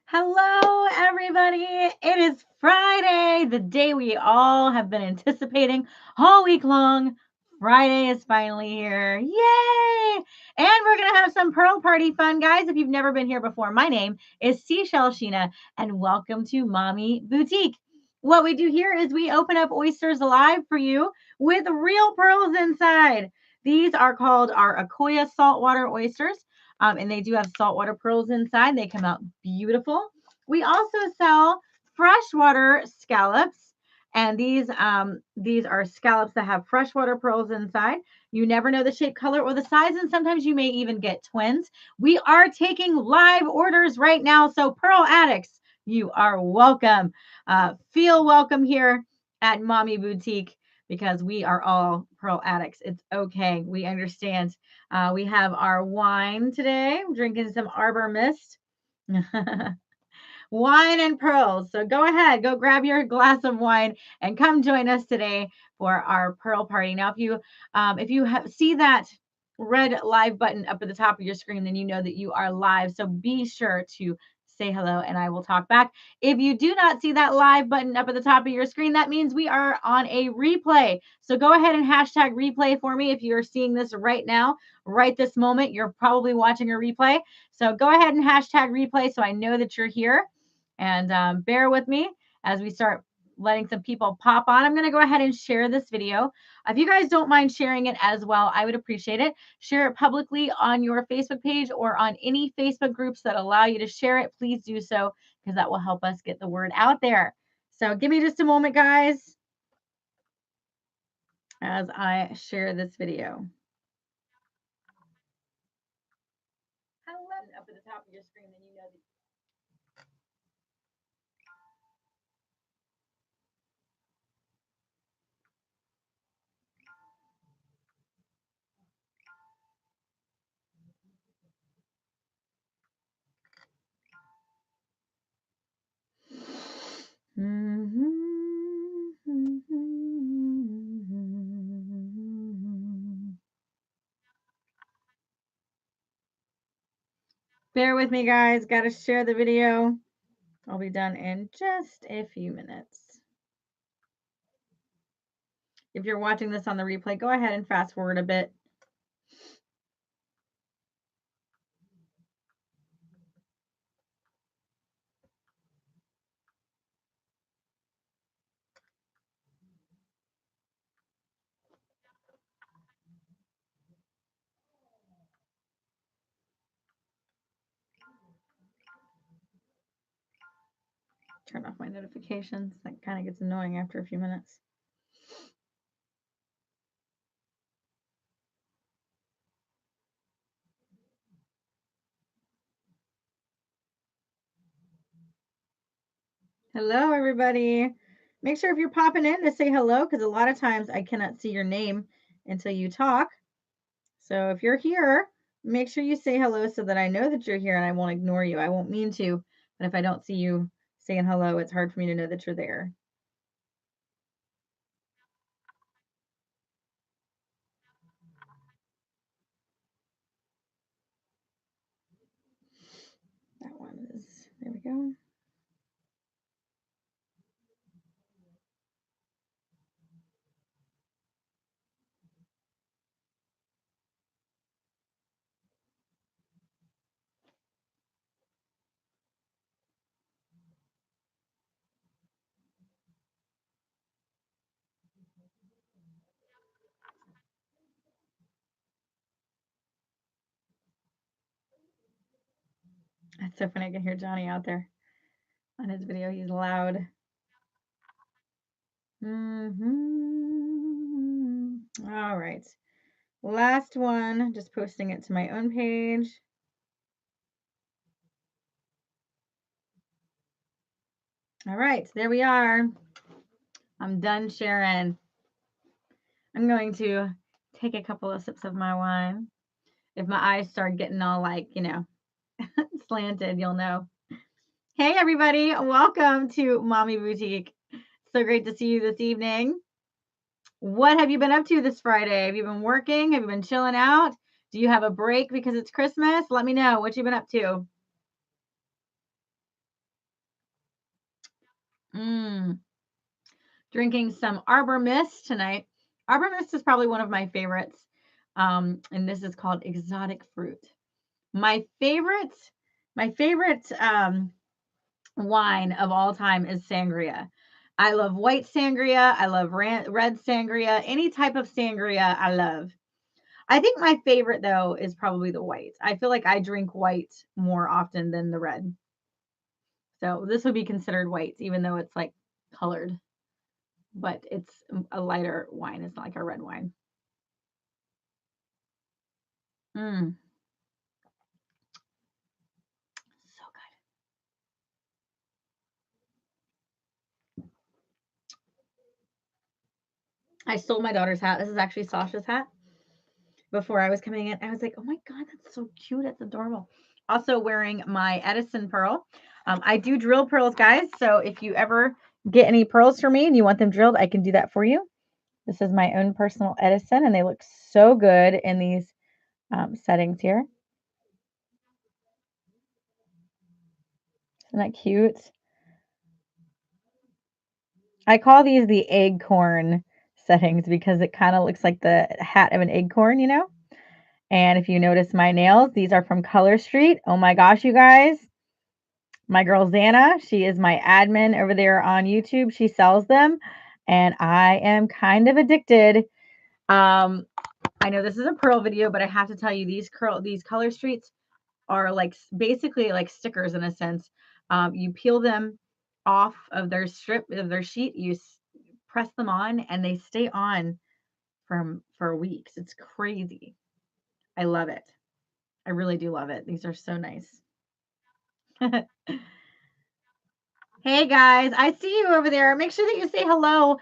Hello, everybody. It is Friday, the day we all have been anticipating all week long. Friday is finally here. Yay! And we're going to have some Pearl Party fun, guys. If you've never been here before, my name is Seashell Sheena, and welcome to Mommy Boutique. What we do here is we open up oysters alive for you with real pearls inside. These are called our Akoya saltwater oysters. And they do have saltwater pearls inside. They come out beautiful. We also sell freshwater scallops, and these are scallops that have freshwater pearls inside. You never know the shape, color, or the size, and sometimes you may even get twins. We are taking live orders right now, so Pearl Addicts, you are welcome. Feel welcome here at Mommy Boutique because we are all Pearl Addicts. It's okay. We understand. We have our wine today. I'm drinking some Arbor Mist. Wine and pearls. So go ahead, go grab your glass of wine and come join us today for our pearl party. Now, if you see that red live button up at the top of your screen, then you know that you are live. So be sure to say hello and I will talk back. If you do not see that live button up at the top of your screen, that means we are on a replay. So go ahead and hashtag replay for me if you're seeing this right now, right this moment. You're probably watching a replay. So go ahead and hashtag replay so I know that you're here. And bear with me as we start letting some people pop on. I'm going to go ahead and share this video. If you guys don't mind sharing it as well, I would appreciate it. Share it publicly on your Facebook page or on any Facebook groups that allow you to share it. Please do so because that will help us get the word out there. So give me just a moment, guys, as I share this video. Up at the top of your screen, then you know that. Bear with me, guys. Got to share the video. I'll be done in just a few minutes. If you're watching this on the replay, go ahead and fast forward a bit. Turn off my notifications. That kind of gets annoying after a few minutes. Hello, everybody. Make sure if you're popping in to say hello, because a lot of times I cannot see your name until you talk. So if you're here, make sure you say hello so that I know that you're here and I won't ignore you. I won't mean to, but if I don't see you saying hello, it's hard for me to know that you're there. That one is, there we go. That's so funny. I can hear Johnny out there on his video. He's loud. All right. Last one. Just posting it to my own page. All right. There we are. I'm done sharing. I'm going to take a couple of sips of my wine. If my eyes start getting all like, slanted, you'll know. Hey, everybody. Welcome to Mommy Boutique. So great to see you this evening. What have you been up to this Friday? Have you been working? Have you been chilling out? Do you have a break because it's Christmas? Let me know what you've been up to. Drinking some Arbor Mist tonight. Arbor Mist is probably one of my favorites. And this is called Exotic Fruit. My favorite wine of all time is sangria. I love white sangria. I love red sangria. Any type of sangria, I love. I think my favorite though is probably the white. I feel like I drink white more often than the red. So this would be considered white, even though it's like colored, but it's a lighter wine. It's not like a red wine. Mm, so good. I stole my daughter's hat. This is actually Sasha's hat. Before I was coming in, I was like, oh my God, that's so cute. That's adorable. Also wearing my Edison pearl. I do drill pearls, guys. So if you ever get any pearls for me and you want them drilled, I can do that for you. This is my own personal Edison, and they look so good in these settings here. Isn't that cute? I call these the acorn settings because it kind of looks like the hat of an acorn, you know? And if you notice my nails, these are from Color Street. Oh my gosh, you guys. My girl Xana, she is my admin over there on YouTube. She sells them, and I am kind of addicted. I know this is a pearl video, but I have to tell you these Color Streets are like basically like stickers in a sense. You peel them off of their sheet, you press them on, and they stay on for weeks. It's crazy. I love it. I really do love it. These are so nice. Hey guys, I see you over there. Make sure that you say hello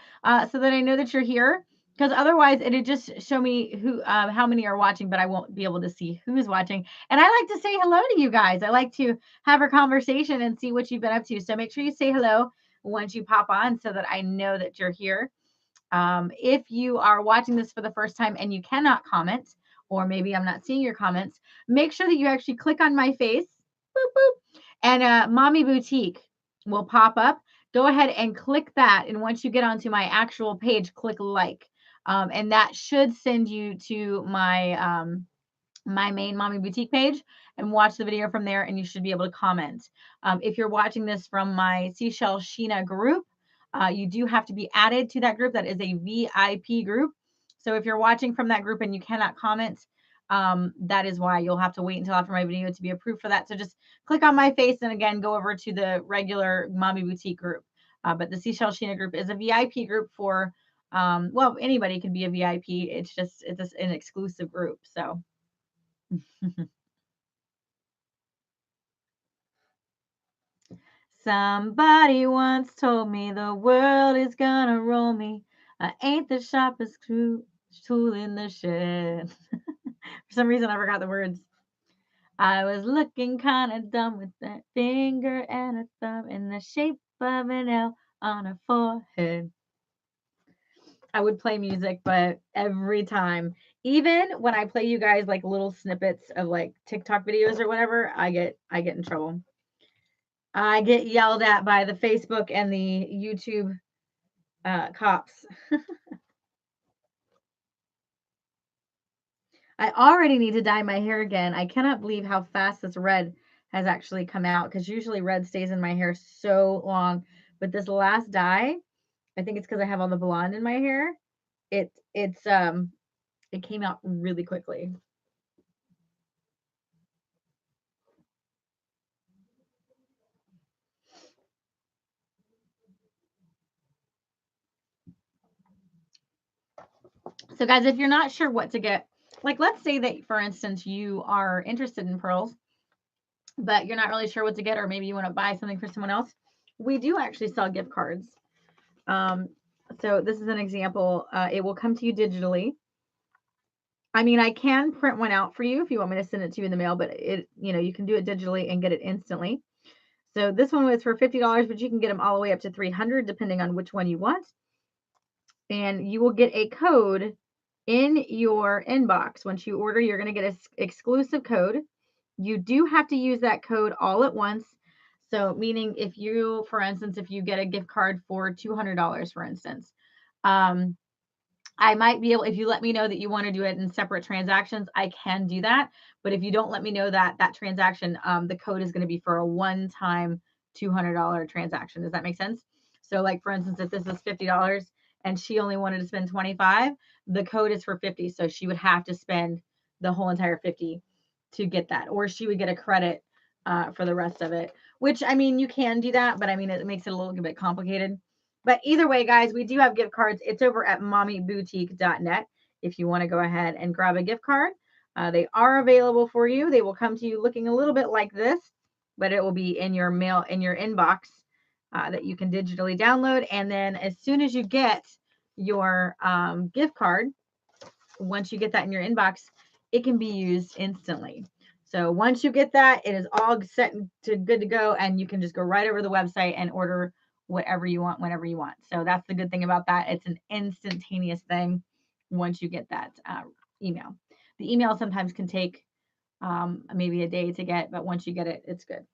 so that I know that you're here. Because otherwise, it'd just show me how many are watching, but I won't be able to see who's watching. And I like to say hello to you guys. I like to have a conversation and see what you've been up to. So make sure you say hello once you pop on so that I know that you're here. If you are watching this for the first time and you cannot comment, or maybe I'm not seeing your comments, make sure that you actually click on my face, boop, boop, and Mommy Boutique will pop up. Go ahead and click that. And once you get onto my actual page, click like. And that should send you to my main Mommy Boutique page and watch the video from there, and you should be able to comment. If you're watching this from my Seashell Sheena group, you do have to be added to that group. That is a VIP group. So if you're watching from that group and you cannot comment, that is why you'll have to wait until after my video to be approved for that. So just click on my face and again, go over to the regular Mommy Boutique group. But the Seashell Sheena group is a VIP group for, well, anybody can be a VIP. It's an exclusive group. So somebody once told me the world is gonna roll me. I ain't the sharpest tool in the shed. For some reason, I forgot the words. I was looking kind of dumb with that finger and a thumb in the shape of an L on her forehead. I would play music, but every time, even when I play you guys like little snippets of like TikTok videos or whatever, I get in trouble. I get yelled at by the Facebook and the YouTube cops. I already need to dye my hair again. I cannot believe how fast this red has actually come out because usually red stays in my hair so long. But this last dye, I think it's because I have all the blonde in my hair. It came out really quickly. So guys, if you're not sure what to get, like let's say that for instance you are interested in pearls, but you're not really sure what to get, or maybe you want to buy something for someone else. We do actually sell gift cards. So this is an example. It will come to you digitally. I mean, I can print one out for you if you want me to send it to you in the mail, but you can do it digitally and get it instantly. So this one was for $50, but you can get them all the way up to $300 depending on which one you want. And you will get a code in your inbox. Once you order, you're going to get an exclusive code. You do have to use that code all at once. So meaning if you, for instance, if you get a gift card for $200, for instance, um, I might be able, if you let me know that you want to do it in separate transactions, I can do that. But if you don't let me know that transaction, the code is going to be for a one-time $200 transaction. Does that make sense? So like, for instance, if this is $50 and she only wanted to spend 25, the code is for 50. So she would have to spend the whole entire 50 to get that, or she would get a credit for the rest of it, which, I mean, you can do that, but I mean, it makes it a little bit complicated. But either way, guys, we do have gift cards. It's over at mommyboutique.net if you want to go ahead and grab a gift card. They are available for you. They will come to you looking a little bit like this, but it will be in your mail, in your inbox, that you can digitally download. And then as soon as you get your gift card, once you get that in your inbox, it can be used instantly. So once you get that, it is all set to good to go, and you can just go right over the website and order whatever you want whenever you want. So that's the good thing about that. It's an instantaneous thing once you get that email. The email sometimes can take maybe a day to get, but once you get it, it's good.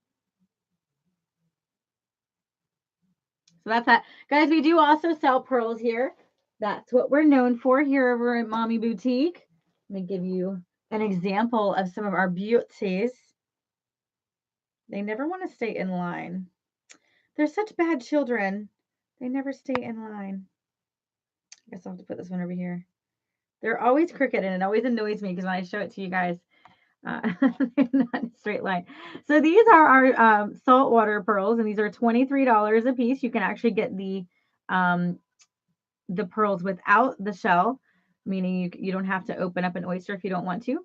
So that's that. Guys, we do also sell pearls here. That's what we're known for here over at Mommy Boutique. Let me give you an example of some of our beauties. They never want to stay in line. They're such bad children. They never stay in line. I guess I'll have to put this one over here. They're always crooked, and it always annoys me because when I show it to you guys, they're not in a straight line. So these are our saltwater pearls, and these are $23 a piece. You can actually get the pearls without the shell, meaning you don't have to open up an oyster if you don't want to.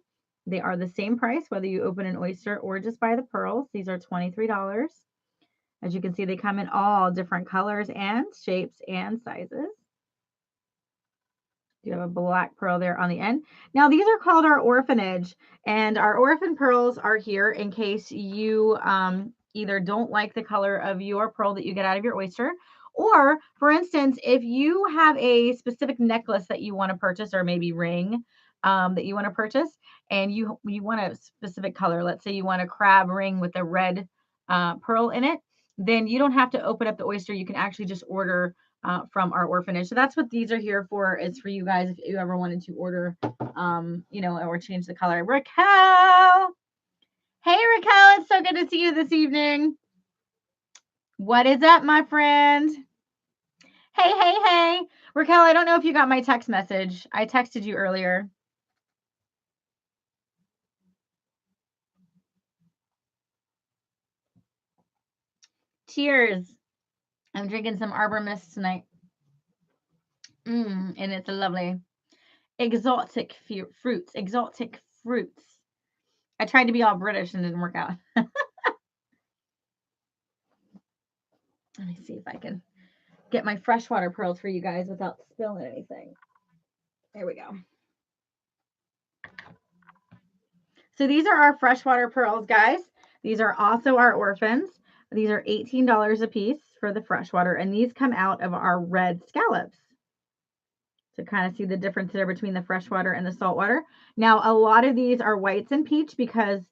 They are the same price whether you open an oyster or just buy the pearls. These are $23. As you can see, they come in all different colors and shapes and sizes. You have a black pearl there on the end. Now, these are called our orphanage, and our orphan pearls are here in case you either don't like the color of your pearl that you get out of your oyster, or, for instance, if you have a specific necklace that you want to purchase, or maybe ring that you want to purchase, and you want a specific color. Let's say you want a crab ring with a red pearl in it. Then you don't have to open up the oyster. You can actually just order from our orphanage. So that's what these are here for, is for you guys if you ever wanted to order, you know, or change the color. Raquel! Hey, Raquel, it's so good to see you this evening. What is up, my friend? Hey, hey, hey. Raquel, I don't know if you got my text message. I texted you earlier. Cheers. I'm drinking some Arbor Mist tonight. And it's a lovely exotic fruits. Exotic fruits. I tried to be all British and didn't work out. Let me see if I can get my freshwater pearls for you guys without spilling anything. There we go. So these are our freshwater pearls, guys. These are also our orphans. These are $18 a piece for the freshwater, and these come out of our red scallops. To kind of see the difference there between the freshwater and the saltwater. Now, a lot of these are whites and peach because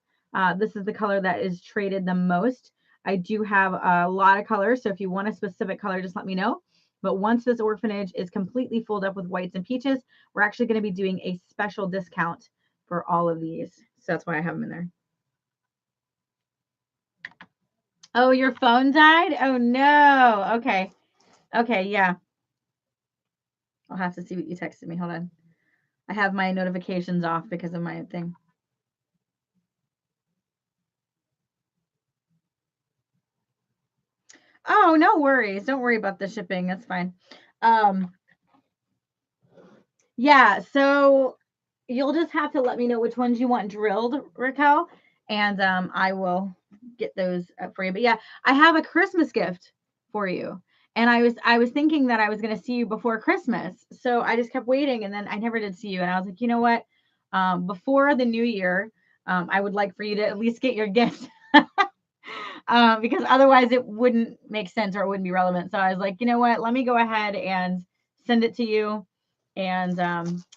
this is the color that is traded the most. I do have a lot of colors, so if you want a specific color, just let me know. But once this orphanage is completely filled up with whites and peaches, we're actually going to be doing a special discount for all of these. So that's why I have them in there. Oh, your phone died? Oh, no. Okay. Okay, yeah. I'll have to see what you texted me. Hold on. I have my notifications off because of my thing. Oh, no worries. Don't worry about the shipping. That's fine. Yeah, so you'll just have to let me know which ones you want drilled, Raquel, and I will get those for you. But yeah, I have a Christmas gift for you. And I was thinking that I was going to see you before Christmas. So I just kept waiting, and then I never did see you. And I was like, you know what? Before the new year, I would like for you to at least get your gift. Because otherwise it wouldn't make sense or it wouldn't be relevant. So I was like, you know what? Let me go ahead and send it to you. And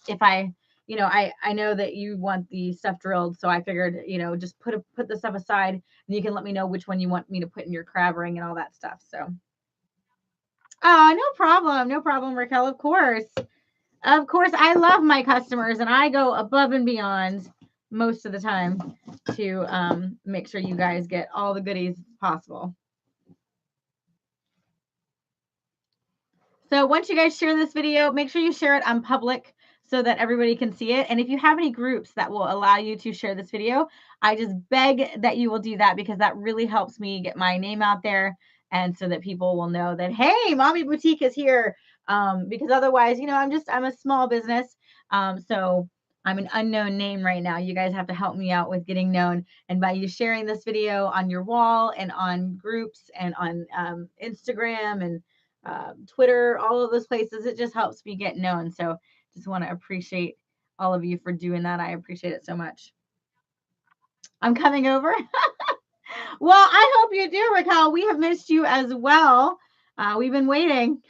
if I I know that you want the stuff drilled, so I figured, just put the stuff aside, and you can let me know which one you want me to put in your crab ring and all that stuff. So, oh, no problem, no problem, Raquel. Of course, I love my customers, and I go above and beyond most of the time to make sure you guys get all the goodies possible. So once you guys share this video, make sure you share it on public so that everybody can see it. And if you have any groups that will allow you to share this video, I just beg that you will do that, because that really helps me get my name out there, and so that people will know that, hey, Mommy Boutique is here. Because otherwise, I'm a small business. So I'm an unknown name right now. You guys have to help me out with getting known. And by you sharing this video on your wall and on groups and on Instagram and Twitter, all of those places, it just helps me get known. So just want to appreciate all of you for doing that. I appreciate it so much. I'm coming over. Well, I hope you do, Raquel. We have missed you as well. We've been waiting.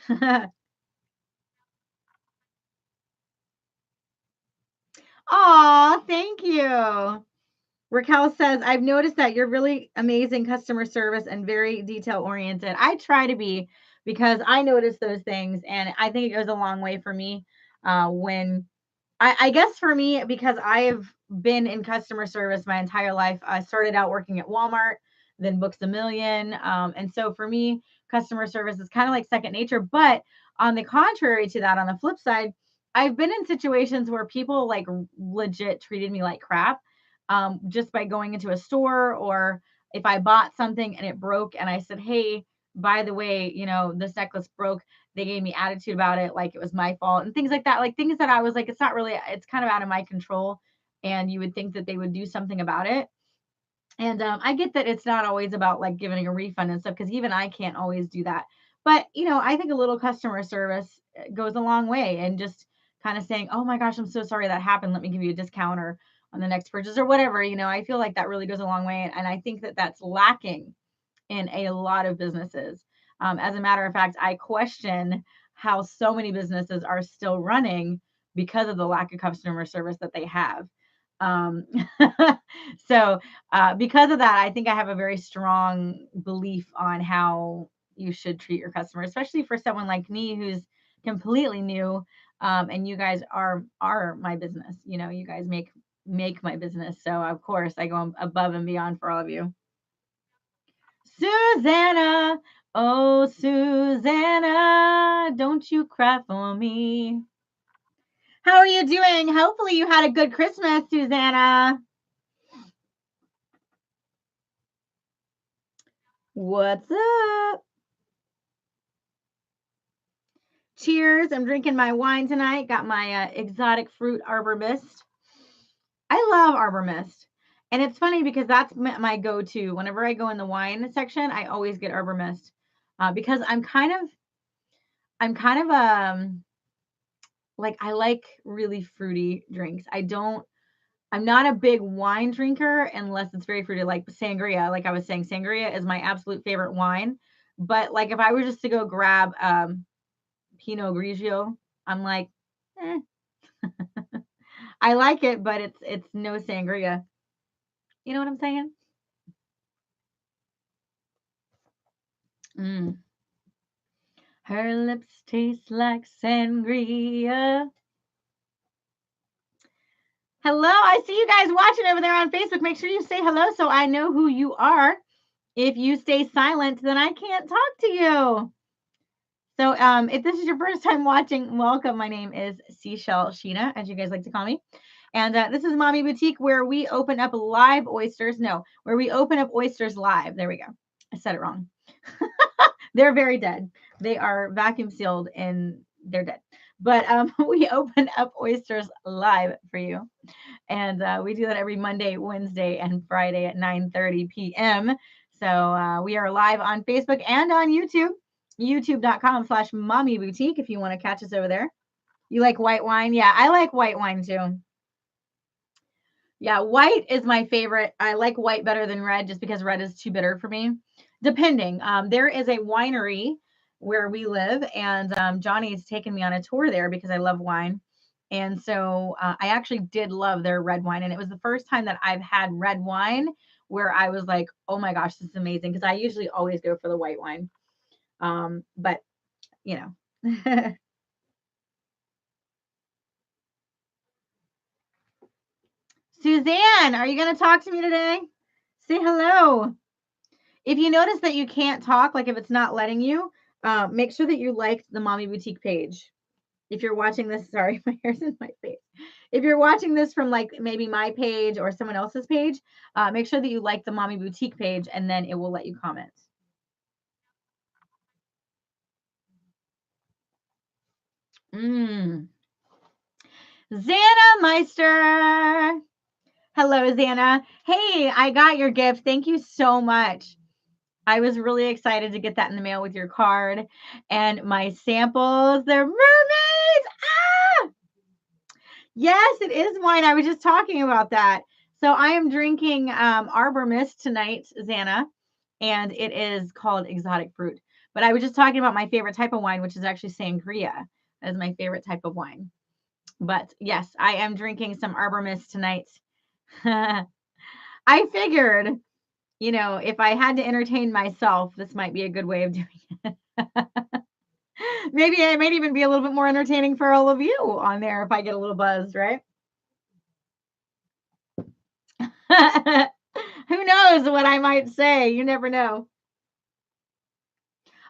Aw, thank you. Raquel says, I've noticed that you're really amazing customer service and very detail oriented. I try to be, because I notice those things, and I think it goes a long way for me when I guess for me, because I've been in customer service my entire life. I started out working at Walmart, then Books a Million. And so for me, customer service is kind of like second nature. But on the contrary to that, on the flip side, I've been in situations where people like legit treated me like crap, just by going into a store, or if I bought something and it broke and I said, hey, by the way, this necklace broke, they gave me attitude about it, like it was my fault, and things like that, like things that I was like, it's not really, it's kind of out of my control, and you would think that they would do something about it. And I get that it's not always about like giving a refund and stuff, because even I can't always do that. But I think a little customer service goes a long way, and just kind of saying, oh my gosh, I'm so sorry that happened, let me give you a discount, or on the next purchase, or whatever. I feel like that really goes a long way, and I think that that's lacking in a lot of businesses. As a matter of fact, I question how so many businesses are still running because of the lack of customer service that they have. Um, so, because of that, I think I have a very strong belief on how you should treat your customers, especially for someone like me who's completely new. And you guys are my business. You guys make my business. So of course I go above and beyond for all of you. Susanna, oh Susanna, don't you cry for me. How are you doing? Hopefully you had a good Christmas, Susanna. What's up? Cheers. I'm drinking my wine tonight. Got my exotic fruit Arbor Mist. I love Arbor Mist. And it's funny because that's my go-to. Whenever I go in the wine section, I always get Arbor Mist. Because I'm kind of like, I like really fruity drinks. I'm not a big wine drinker unless it's very fruity, like sangria. Like I was saying, sangria is my absolute favorite wine. But like if I were just to go grab Pinot Grigio, I'm like, eh. I like it, but it's no sangria. You know what I'm saying? Mm. Her lips taste like sangria. Hello, I see you guys watching over there on Facebook. Make sure you say hello so I know who you are. If you stay silent, then I can't talk to you. So if this is your first time watching, welcome. My name is Seashell Sheena, as you guys like to call me. And this is Mommy Boutique, where we open up live oysters. No, where we open up oysters live. There we go. I said it wrong. They're very dead. They are vacuum sealed and they're dead. But we open up oysters live for you. And we do that every Monday, Wednesday, and Friday at 9:30 p.m. So we are live on Facebook and on YouTube, youtube.com/Mommy Boutique, if you want to catch us over there. You like white wine? Yeah, I like white wine too. Yeah, white is my favorite. I like white better than red just because red is too bitter for me. Depending. There is a winery where we live, and Johnny's taken me on a tour there because I love wine. And so I actually did love their red wine. And it was the first time that I've had red wine where I was like, oh my gosh, this is amazing. Because I usually always go for the white wine. But, you know. Suzanne, are you going to talk to me today? Say hello. If you notice that you can't talk, like if it's not letting you, make sure that you liked the Mommy Boutique page. If you're watching this, sorry, my hair's in my face. If you're watching this from like maybe my page or someone else's page, make sure that you like the Mommy Boutique page and then it will let you comment. Mm. Xana Meister. Hello, Xana. Hey, I got your gift. Thank you so much. I was really excited to get that in the mail with your card and my samples. They're mermaids. Ah! Yes, it is wine. I was just talking about that. So I am drinking Arbor Mist tonight, Xana, and it is called Exotic Fruit. But I was just talking about my favorite type of wine, which is actually sangria. That is my favorite type of wine. But yes, I am drinking some Arbor Mist tonight. I figured, you know, if I had to entertain myself, this might be a good way of doing it. Maybe it might even be a little bit more entertaining for all of you on there if I get a little buzzed, right? Who knows what I might say? You never know.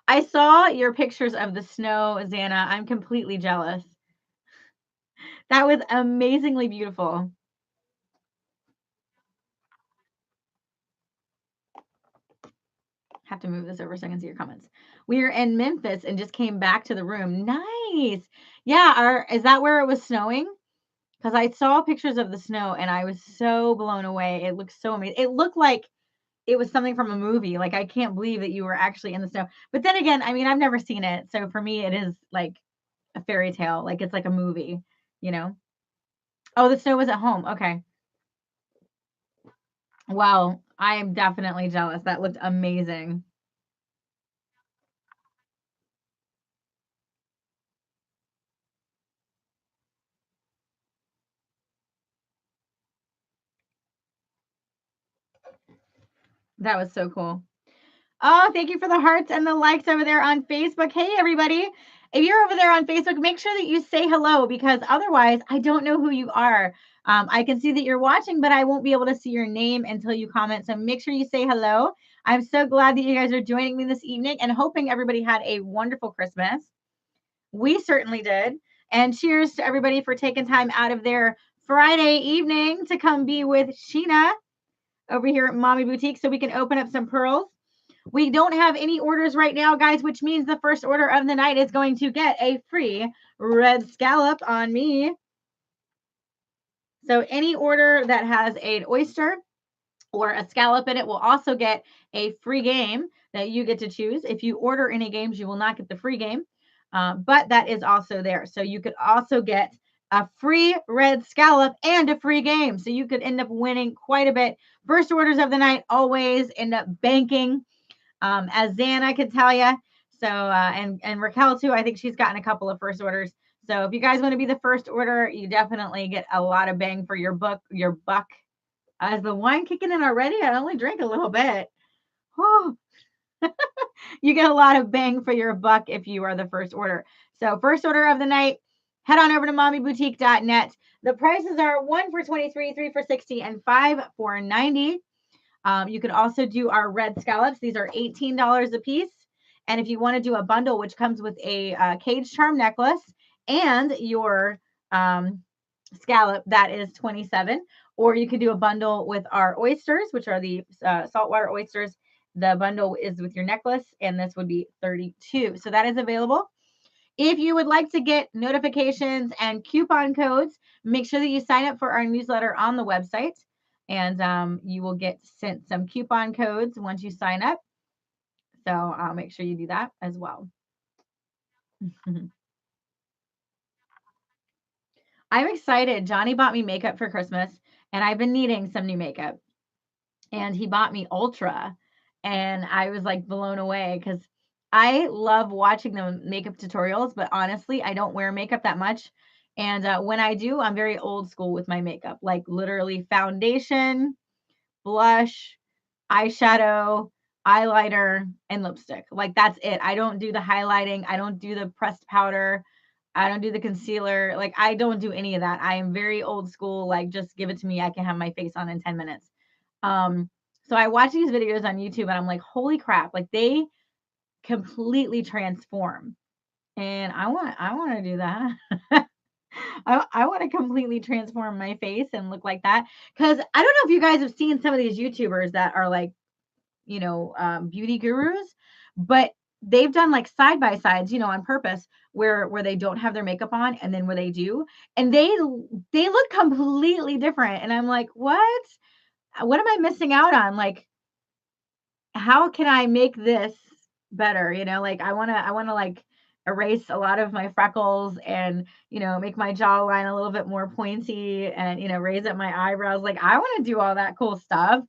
I saw your pictures of the snow, Xana. I'm completely jealous. That was amazingly beautiful. Have to move this over so I can see your comments. We were in Memphis and just came back to the room. Nice. Yeah, is that where it was snowing? Because I saw pictures of the snow and I was so blown away. It looked so amazing. It looked like it was something from a movie. Like I can't believe that you were actually in the snow. But then again, I mean, I've never seen it. So for me, it is like a fairy tale. Like it's like a movie, you know? Oh, the snow was at home. Okay. Well, I am definitely jealous. That looked amazing. That was so cool. Oh, thank you for the hearts and the likes over there on Facebook. Hey, everybody. If you're over there on Facebook, make sure that you say hello because otherwise, I don't know who you are. I can see that you're watching, but I won't be able to see your name until you comment. So make sure you say hello. I'm so glad that you guys are joining me this evening and hoping everybody had a wonderful Christmas. We certainly did. And cheers to everybody for taking time out of their Friday evening to come be with Sheena over here at Mommy Boutique so we can open up some pearls. We don't have any orders right now, guys, which means the first order of the night is going to get a free red scallop on me. So any order that has an oyster or a scallop in it will also get a free game that you get to choose. If you order any games, you will not get the free game, but that is also there. So you could also get a free red scallop and a free game. So you could end up winning quite a bit. First orders of the night always end up banking, as Xana could tell you. So, and Raquel too, I think she's gotten a couple of first orders. So if you guys want to be the first order, you definitely get a lot of bang for your buck. Is the wine kicking in already? I only drank a little bit. Oh, you get a lot of bang for your buck if you are the first order. So first order of the night, head on over to mommyboutique.net. The prices are 1 for 23, 3 for 60, and 5 for 90. You can also do our red scallops. These are $18 a piece. And if you want to do a bundle, which comes with a cage charm necklace and your scallop, that is 27. Or you could do a bundle with our oysters, which are the saltwater oysters. The bundle is with your necklace, and this would be 32. So that is available. If you would like to get notifications and coupon codes, make sure that you sign up for our newsletter on the website, and you will get sent some coupon codes once you sign up. So I'll make sure you do that as well. I'm excited. Johnny bought me makeup for Christmas, and I've been needing some new makeup. And he bought me Ultra, and I was like blown away because I love watching the makeup tutorials, but honestly, I don't wear makeup that much. And when I do, I'm very old school with my makeup, like literally foundation, blush, eyeshadow, eyeliner, and lipstick. Like that's it. I don't do the highlighting. I don't do the pressed powder. I don't do the concealer. Like I don't do any of that. I am very old school. Like just give it to me. I can have my face on in 10 minutes. Um, so I watch these videos on YouTube and I'm like, holy crap, like they completely transform. And I want to do that. I want to completely transform my face and look like that. Cause I don't know if you guys have seen some of these YouTubers that are like, beauty gurus, but they've done like side by sides, on purpose, where they don't have their makeup on, and then where they do, and they look completely different. And I'm like, what am I missing out on? Like, how can I make this better? Like I wanna like erase a lot of my freckles and make my jawline a little bit more pointy and raise up my eyebrows. Like I want to do all that cool stuff.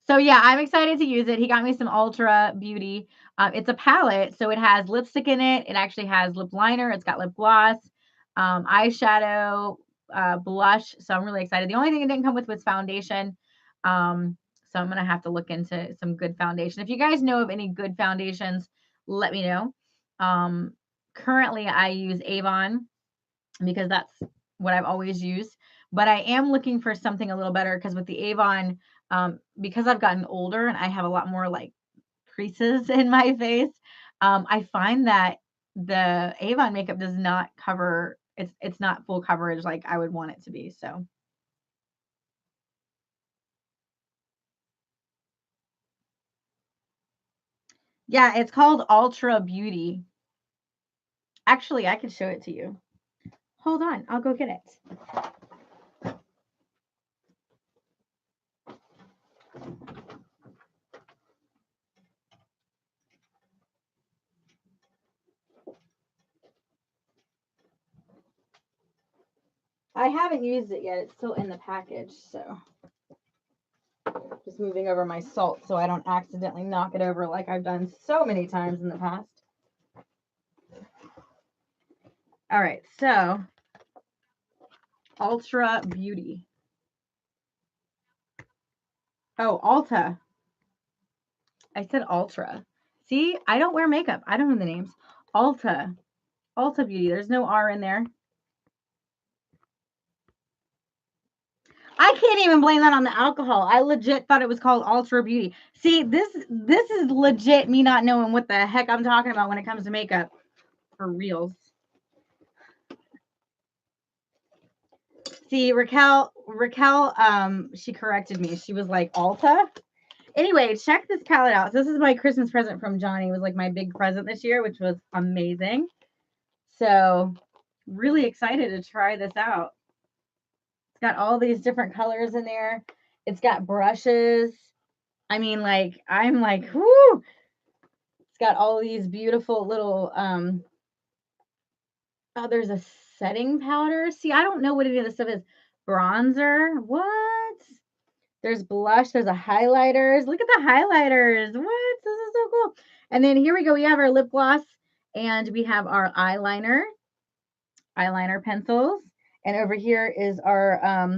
So yeah, I'm excited to use it. He got me some Ultra Beauty. It's a palette, so it has lipstick in it. It actually has lip liner. It's got lip gloss, eyeshadow, blush. So I'm really excited. The only thing it didn't come with was foundation. So I'm gonna have to look into some good foundation. If you guys know of any good foundations, let me know. Currently, I use Avon because that's what I've always used. But I am looking for something a little better because with the Avon, because I've gotten older and I have a lot more like creases in my face, I find that the Avon makeup does not cover. It's not full coverage like I would want it to be. So yeah, it's called Ultra Beauty. Actually, I could show it to you. Hold on, I'll go get it. I haven't used it yet. It's still in the package, so just moving over my salt so I don't accidentally knock it over like I've done so many times in the past. All right, so Ultra Beauty. Oh, Ulta. I said Ultra. See, I don't wear makeup. I don't know the names. Ulta. Ulta Beauty. There's no R in there. I can't even blame that on the alcohol. I legit thought it was called Ultra Beauty. See, this is legit me not knowing what the heck I'm talking about when it comes to makeup. For reals. See, Raquel, she corrected me. She was like, Ulta? Anyway, check this palette out. This is my Christmas present from Johnny. It was like my big present this year, which was amazing. So, really excited to try this out. It's got all these different colors in there. It's got brushes. I mean, like, I'm like, whoo! It's got all these beautiful little, oh, there's a setting powder. See, I don't know what any of this stuff is. Bronzer. What? There's blush. There's a highlighters. Look at the highlighters. What? This is so cool. And then here we go. We have our lip gloss and we have our eyeliner pencils. And over here is our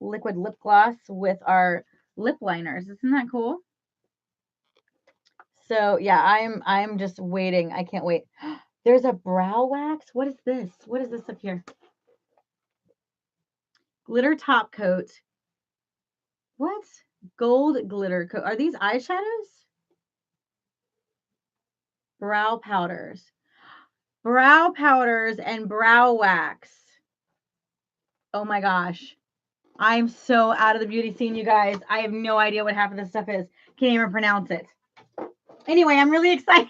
liquid lip gloss with our lip liners. Isn't that cool? So yeah, I'm just waiting. I can't wait. There's a brow wax. What is this? What is this up here? Glitter top coat. What? Gold glitter coat. Are these eyeshadows? Brow powders. Brow powders and brow wax. Oh my gosh. I'm so out of the beauty scene, you guys. I have no idea what half of this stuff is. Can't even pronounce it. Anyway, I'm really excited.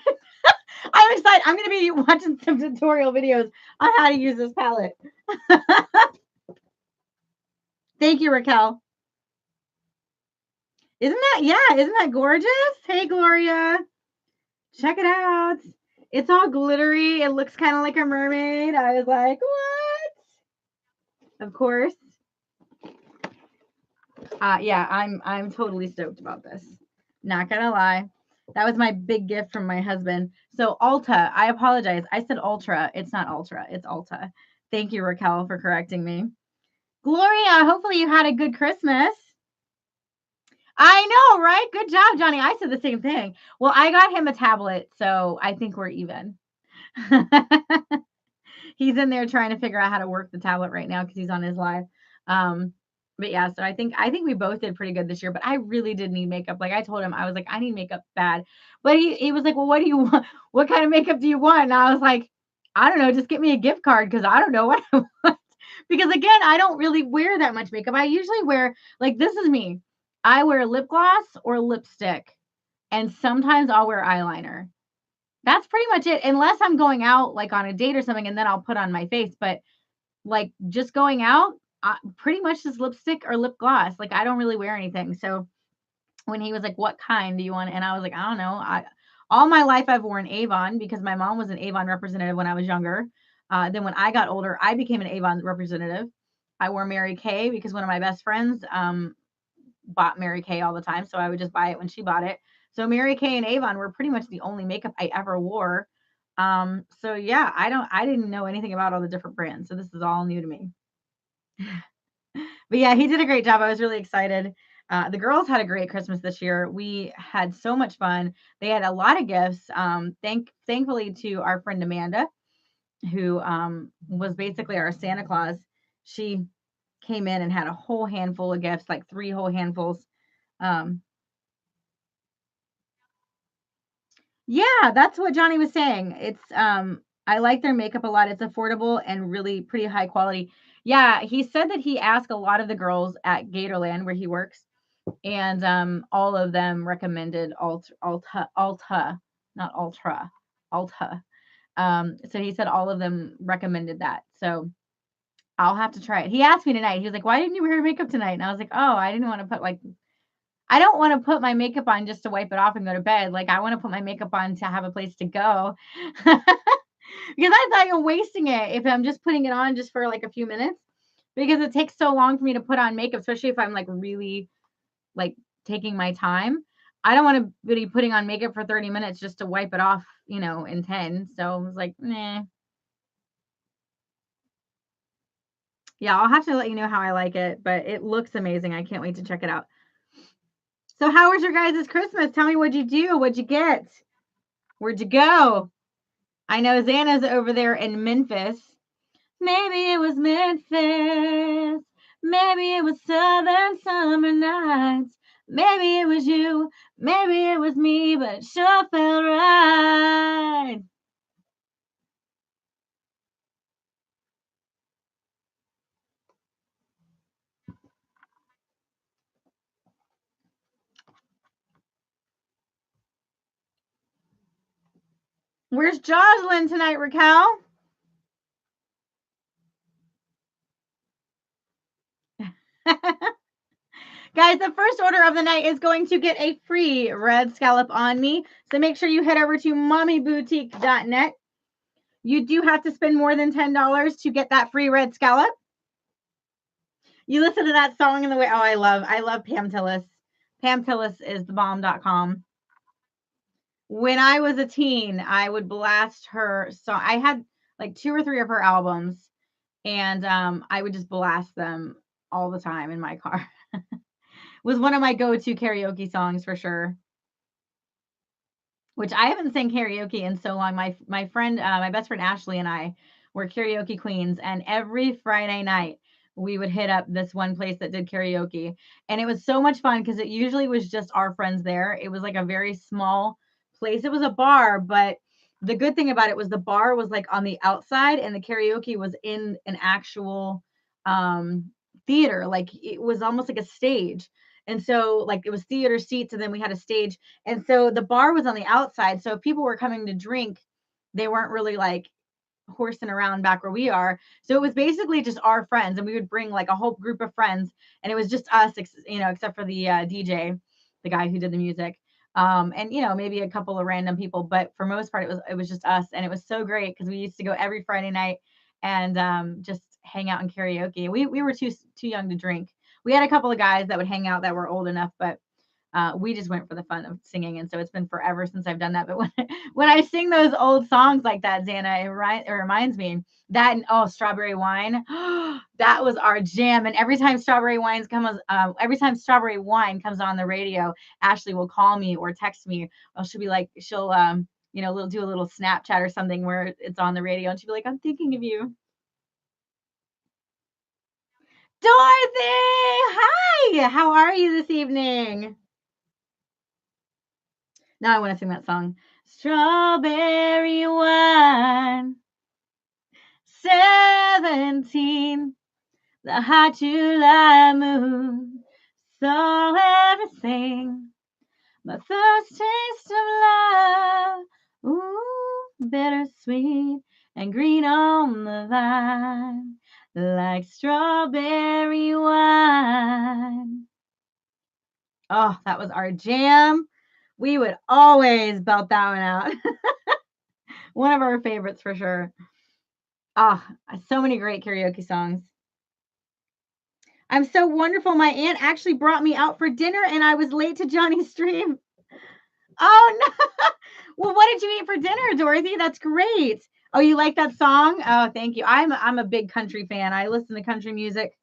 I'm excited. I'm going to be watching some tutorial videos on how to use this palette. Thank you, Raquel. Isn't that gorgeous? Hey, Gloria. Check it out. It's all glittery. It looks kind of like a mermaid. I was like, what? Of course. Yeah, I'm totally stoked about this. Not gonna lie. That was my big gift from my husband. So Alta, I apologize. I said Ultra. It's not Ultra. It's Alta. Thank you, Raquel, for correcting me. Gloria, hopefully you had a good Christmas. I know, right? Good job, Johnny. I said the same thing. Well, I got him a tablet, so I think we're even. He's in there trying to figure out how to work the tablet right now because he's on his live. Um, but yeah, so I think we both did pretty good this year. But I really did need makeup. Like I told him, I was like, I need makeup bad. But he was like, well, what do you want? What kind of makeup do you want? And I was like, I don't know, just get me a gift card because I don't know what I want. Because again, I don't really wear that much makeup. I usually wear like this is me. I wear lip gloss or lipstick, and sometimes I'll wear eyeliner. That's pretty much it, unless I'm going out, like, on a date or something, and then I'll put on my face, but, like, just going out, pretty much just lipstick or lip gloss, like, I don't really wear anything, so when he was like, "What kind do you want?" And I was like, "I don't know." All my life, I've worn Avon because my mom was an Avon representative when I was younger. Then when I got older, I became an Avon representative. I wore Mary Kay because one of my best friends, bought Mary Kay all the time, so I would just buy it when she bought it. So Mary Kay and Avon were pretty much the only makeup I ever wore. So yeah, I didn't know anything about all the different brands, so this is all new to me. But yeah, he did a great job. I was really excited. The girls had a great Christmas this year. We had so much fun. They had a lot of gifts. Thankfully to our friend Amanda, who was basically our Santa Claus. She came in and had a whole handful of gifts, like three whole handfuls. Um, Yeah, that's what Johnny was saying. I like their makeup a lot. It's affordable and really pretty high quality. Yeah, he said that he asked a lot of the girls at Gatorland where he works, and all of them recommended Alta, not Ultra, Alta. So he said all of them recommended that. So I'll have to try it. He asked me tonight. He was like, "Why didn't you wear makeup tonight?" And I was like, "Oh, I didn't want to put like I don't want to put my makeup on just to wipe it off and go to bed. Like I want to put my makeup on to have a place to go." Because I thought you're wasting it if I'm just putting it on just for like a few minutes because it takes so long for me to put on makeup, especially if I'm like really like taking my time. I don't want to be putting on makeup for 30 minutes just to wipe it off, in 10. So I was like, nah. Yeah, I'll have to let you know how I like it, but it looks amazing. I can't wait to check it out. So how was your guys' Christmas? Tell me what'd you do? What'd you get? Where'd you go? I know Xana's over there in Memphis. Maybe it was Memphis. Maybe it was Southern Summer Nights. Maybe it was you. Maybe it was me, but it sure felt right. Where's Jocelyn tonight, Raquel? Guys, the first order of the night is going to get a free red scallop on me. So make sure you head over to mommyboutique.net. You do have to spend more than $10 to get that free red scallop. You listen to that song in the way. Oh, I love Pam Tillis. Pam Tillis is the bomb.com. When I was a teen, I would blast her song. I had like two or three of her albums, and I would just blast them all the time in my car. Was one of my go-to karaoke songs for sure. Which I haven't sang karaoke in so long. My friend, my best friend Ashley and I were karaoke queens, and every Friday night we would hit up this one place that did karaoke, and it was so much fun because it usually was just our friends there. It was like a very small place. It was a bar, but the good thing about it was the bar was like on the outside, and the karaoke was in an actual um, theater. Like it was almost like a stage. And so, like, it was theater seats, and then we had a stage, and so the bar was on the outside. So if people were coming to drink, they weren't really like horsing around back where we are. So it was basically just our friends, and we would bring like a whole group of friends, and it was just us, except for the DJ, the guy who did the music, and maybe a couple of random people. But for most part, it was just us, and it was so great because we used to go every Friday night and just hang out in karaoke. We were too young to drink. We had a couple of guys that would hang out that were old enough, but We just went for the fun of singing, and so it's been forever since I've done that. But when I sing those old songs like that, Xana, it reminds me that, and oh, Strawberry Wine, that was our jam. And every time Strawberry Wine comes on the radio, Ashley will call me or text me, or she'll be like, she'll do a little Snapchat or something where it's on the radio, and she'll be like, I'm thinking of you. Dorothy, hi. How are you this evening? Now I want to sing that song. Strawberry wine, 17, the hot July moon, saw everything, my first taste of love. Ooh, bittersweet and green on the vine, like strawberry wine. Oh, that was our jam. We would always belt that one out. One of our favorites for sure. Ah, so many great karaoke songs. I'm so wonderful. My aunt actually brought me out for dinner and I was late to Johnny's stream. Oh no. Well, what did you eat for dinner, Dorothy? That's great. Oh, you like that song? Oh, thank you. I'm a big country fan. I listen to country music.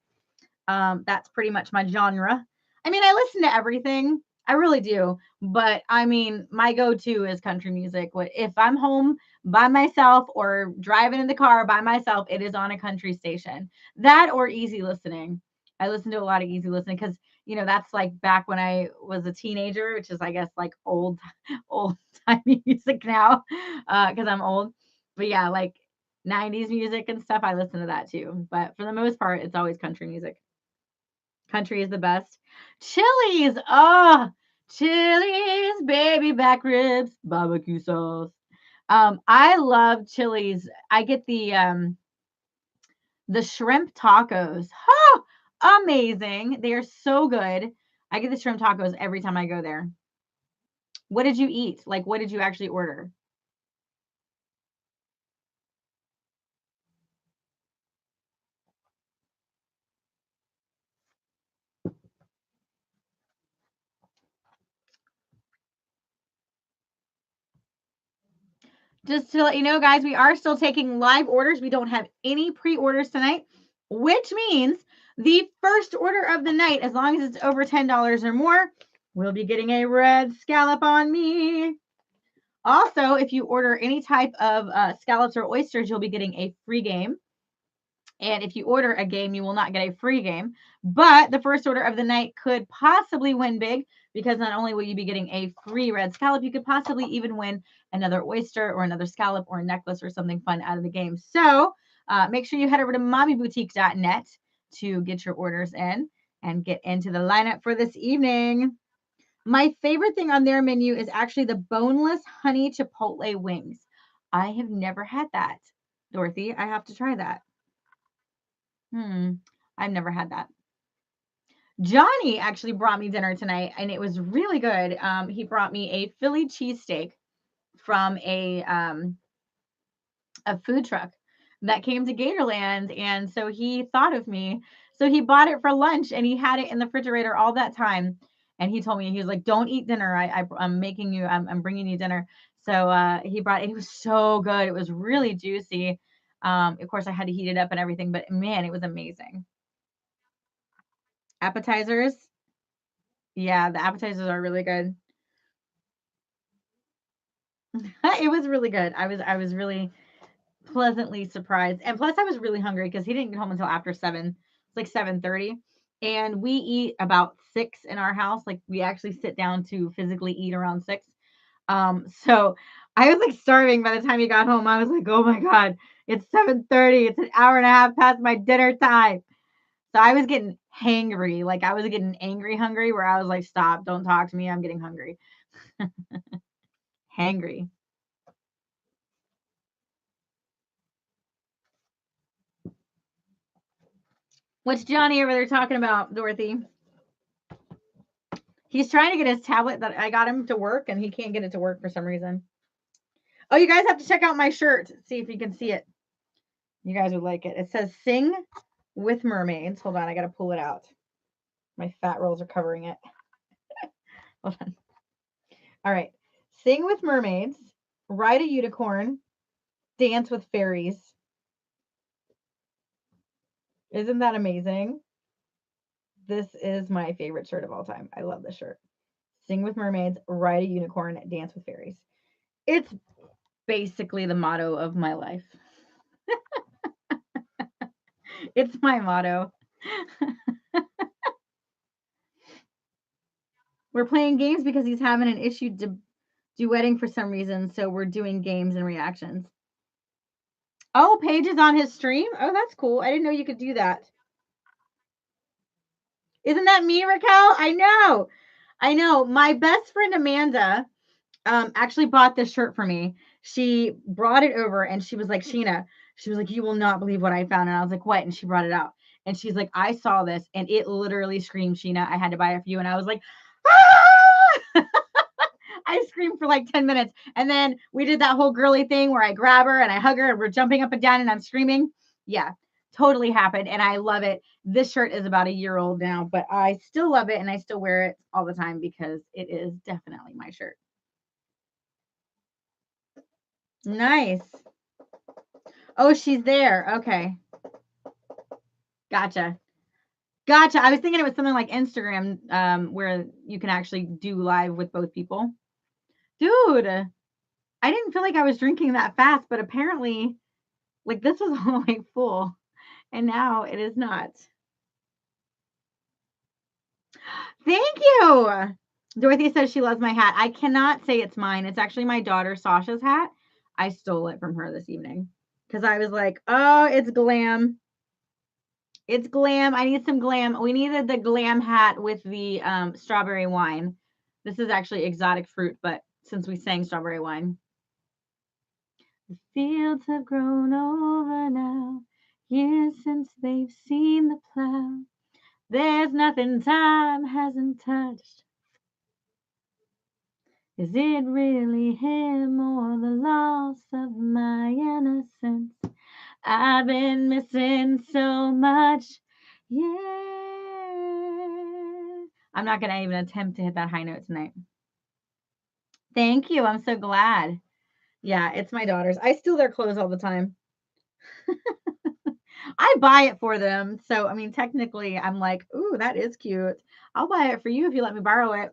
That's pretty much my genre. I mean, I listen to everything. I really do. But I mean, my go-to is country music. If I'm home by myself or driving in the car by myself, it is on a country station. That or easy listening. I listen to a lot of easy listening because that's like back when I was a teenager, which is I guess like old timey music now, because I'm old. But yeah, like 90s music and stuff, I listen to that too. But for the most part, it's always country music. Country is the best. Chili's. Oh, Chili's, baby back ribs, barbecue sauce. I love Chili's. I get the shrimp tacos. Oh, amazing. They are so good. I get the shrimp tacos every time I go there. What did you eat? Like, what did you actually order? Just to let you know, guys, we are still taking live orders. We don't have any pre-orders tonight, which means the first order of the night, as long as it's over $10 or more, we'll be getting a red scallop on me. Also, if you order any type of scallops or oysters, you'll be getting a free game. And if you order a game, you will not get a free game. But the first order of the night could possibly win big because not only will you be getting a free red scallop, you could possibly even win another oyster or another scallop or a necklace or something fun out of the game. So make sure you head over to mommyboutique.net to get your orders in and get into the lineup for this evening. My favorite thing on their menu is actually the boneless honey chipotle wings. I have never had that, Dorothy. I have to try that. I've never had that. Johnny actually brought me dinner tonight, and it was really good. He brought me a Philly cheesesteak from a food truck that came to Gatorland, and so he thought of me. So he bought it for lunch, and he had it in the refrigerator all that time. And he told me, he was like, "Don't eat dinner. I'm making you. I'm bringing you dinner." So he brought it. It was so good. It was really juicy. Of course, I had to heat it up and everything, but man, it was amazing. Appetizers. Yeah, the appetizers are really good. It was really good. I was really pleasantly surprised. And plus I was really hungry because he didn't get home until after 7. It's like 7:30. And we eat about 6 in our house. Like we actually sit down to physically eat around 6. So I was like starving by the time he got home. I was like, oh my God, it's 7:30. It's an hour and a half past my dinner time. So I was getting hangry. Like I was getting angry hungry where I was like, stop, don't talk to me. I'm getting hungry. Hangry. What's Johnny over there talking about, Dorothy? He's trying to get his tablet that I got him to work, and he can't get it to work for some reason. Oh, you guys have to check out my shirt. See if you can see it. You guys would like it. It says "Sing with Mermaids." Hold on, I gotta pull it out. My fat rolls are covering it. Hold on. All right. Sing with mermaids, ride a unicorn, dance with fairies. Isn't that amazing? This is my favorite shirt of all time. I love this shirt. Sing with mermaids, ride a unicorn, dance with fairies. It's basically the motto of my life. It's my motto. We're playing games because he's having an issue duetting for some reason, so we're doing games and reactions. Oh, Paige is on his stream? Oh, that's cool. I didn't know you could do that. Isn't that me, Raquel? I know. I know. My best friend Amanda actually bought this shirt for me. She brought it over and she was like, Sheena, she was like, you will not believe what I found. And I was like, what? And she brought it out. And she's like, I saw this and it literally screamed, Sheena, I had to buy it for you. And I was like, ah! I screamed for like 10 minutes. And then we did that whole girly thing where I grab her and I hug her and we're jumping up and down and I'm screaming. Yeah, totally happened. And I love it. This shirt is about a year old now, but I still love it and I still wear it all the time because it is definitely my shirt. Nice. Oh, she's there. Okay. Gotcha. Gotcha. I was thinking it was something like Instagram, where you can actually do live with both people. Dude, I didn't feel like I was drinking that fast, but apparently, like this was all the way full, and now it is not. Thank you. Dorothy says she loves my hat. I cannot say it's mine. It's actually my daughter Sasha's hat. I stole it from her this evening because I was like, oh, it's glam. It's glam. I need some glam. We needed the glam hat with the strawberry wine. This is actually exotic fruit, but since we sang strawberry wine. The fields have grown over now, years since they've seen the plow. There's nothing time hasn't touched. Is it really him or the loss of my innocence? I've been missing so much. Yeah. I'm not going to even attempt to hit that high note tonight. Thank you. I'm so glad. Yeah, it's my daughters. I steal their clothes all the time. I buy it for them. So, I mean, technically, I'm like, ooh, that is cute. I'll buy it for you if you let me borrow it.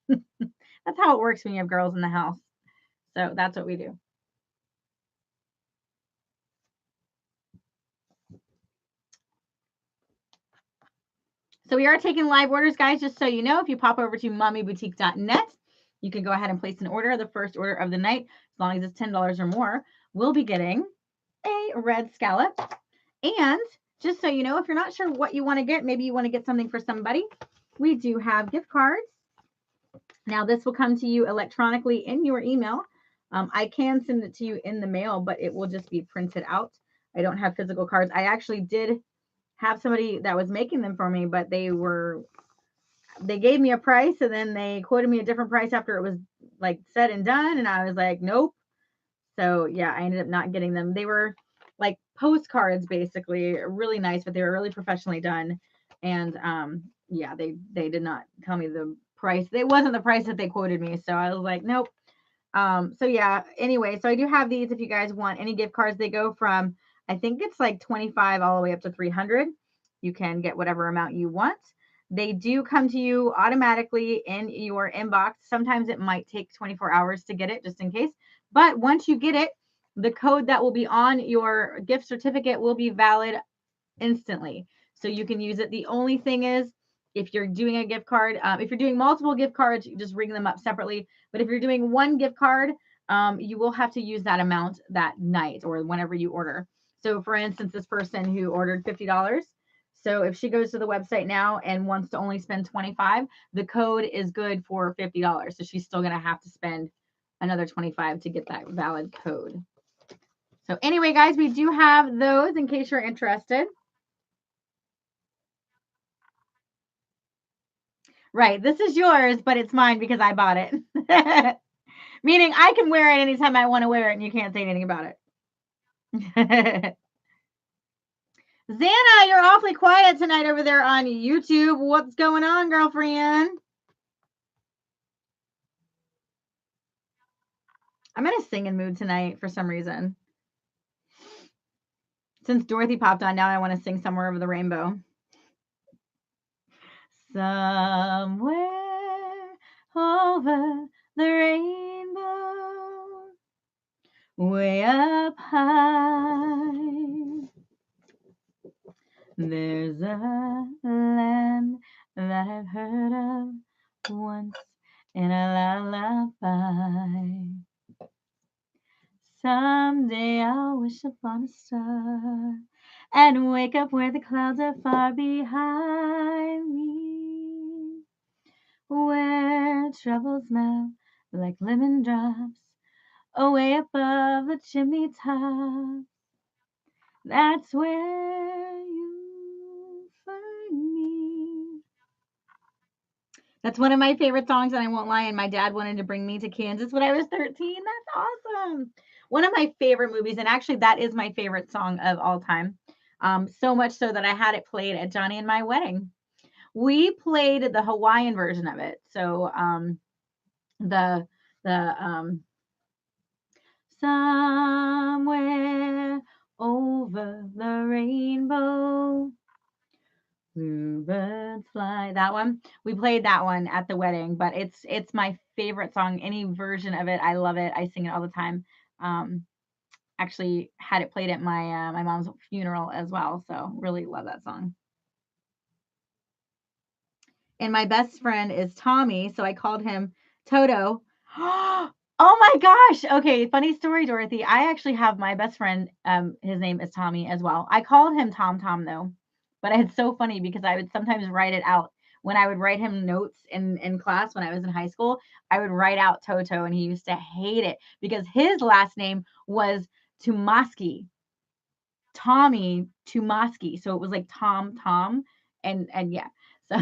That's how it works when you have girls in the house. So, that's what we do. So we are taking live orders, guys, just so you know. If you pop over to mommyboutique.net, you can go ahead and place an order. The first order of the night, as long as it's $10 or more, we'll be getting a red scallop. And just so you know, if you're not sure what you want to get, maybe you want to get something for somebody, we do have gift cards. Now, this will come to you electronically in your email. I can send it to you in the mail, but it will just be printed out. I don't have physical cards. I actually did have somebody that was making them for me, but they gave me a price and then they quoted me a different price after it was like said and done. And I was like, nope. So yeah, I ended up not getting them. They were like postcards, basically, really nice, but they were really professionally done. And yeah, they did not tell me the price. It wasn't the price that they quoted me. So I was like, nope. So yeah, anyway, so I do have these if you guys want any gift cards. They go from, I think it's like 25 all the way up to 300. You can get whatever amount you want. They do come to you automatically in your inbox. Sometimes it might take 24 hours to get it, just in case. But once you get it, the code that will be on your gift certificate will be valid instantly. So you can use it. The only thing is, if you're doing a gift card, if you're doing multiple gift cards, you just ring them up separately. But if you're doing one gift card, you will have to use that amount that night or whenever you order. So for instance, this person who ordered $50. So if she goes to the website now and wants to only spend $25, the code is good for $50. So she's still going to have to spend another $25 to get that valid code. So anyway, guys, we do have those in case you're interested. Right. This is yours, but it's mine because I bought it. Meaning I can wear it anytime I want to wear it and you can't say anything about it. Xana, you're awfully quiet tonight over there on YouTube. What's going on, girlfriend? I'm in a singing mood tonight for some reason. Since Dorothy popped on, now I want to sing Somewhere Over the Rainbow. Somewhere over the rainbow, way up high, there's a land that I've heard of once in a lullaby. Someday I'll wish upon a star and wake up where the clouds are far behind me, where troubles melt like lemon drops away above the chimney top. That's where you find me. That's one of my favorite songs, and I won't lie. And my dad wanted to bring me to Kansas when I was 13. That's awesome. One of my favorite movies, and actually, that is my favorite song of all time. So much so that I had it played at Johnny and my wedding. We played the Hawaiian version of it. So the somewhere over the rainbow, bluebirds fly. That one. We played that one at the wedding, but it's my favorite song. Any version of it, I love it. I sing it all the time. Um, Actually had it played at my mom's funeral as well, so really love that song. And my best friend is Tommy, so I called him Toto. Oh my gosh. Okay, funny story, Dorothy. I actually have my best friend, his name is Tommy as well. I called him Tom Tom though. But it's so funny because I would sometimes write it out. When I would write him notes in class when I was in high school, I would write out Toto and he used to hate it because his last name was Tumaski. Tommy Tumaski. So it was like Tom Tom and yeah. So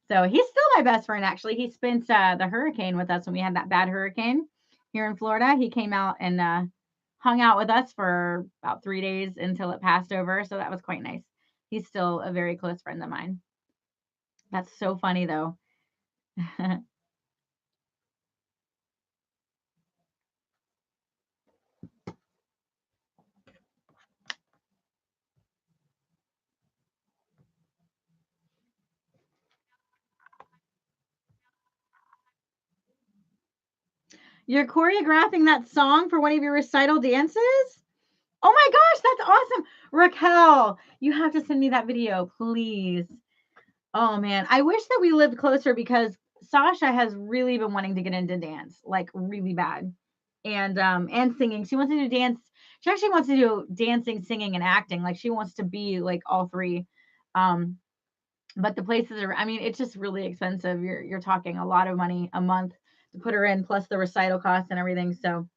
So he's still my best friend, actually. He spent the hurricane with us when we had that bad hurricane here in Florida. He came out and hung out with us for about 3 days until it passed over. So that was quite nice. He's still a very close friend of mine. That's so funny, though. You're choreographing that song for one of your recital dances? Oh my gosh, that's awesome. Raquel, you have to send me that video, please. Oh man, I wish that we lived closer because Sasha has really been wanting to get into dance, like really bad. And singing. She wants to do dance. She actually wants to do dancing, singing, and acting. Like she wants to be like all three. Um, but the places are, I mean, it's just really expensive. You're talking a lot of money a month to put her in, plus the recital costs and everything. So,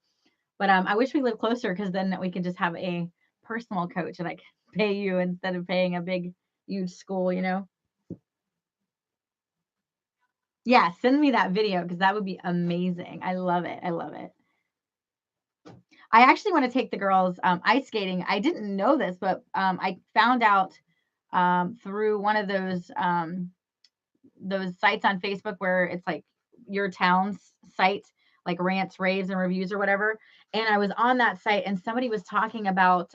but I wish we lived closer because then we could just have a personal coach and I could pay you instead of paying a big, huge school, you know? Yeah, send me that video because that would be amazing. I love it. I love it. I actually want to take the girls ice skating. I didn't know this, but I found out through one of those sites on Facebook where it's like your town's site, like rants, raves, and reviews or whatever. And I was on that site, and somebody was talking about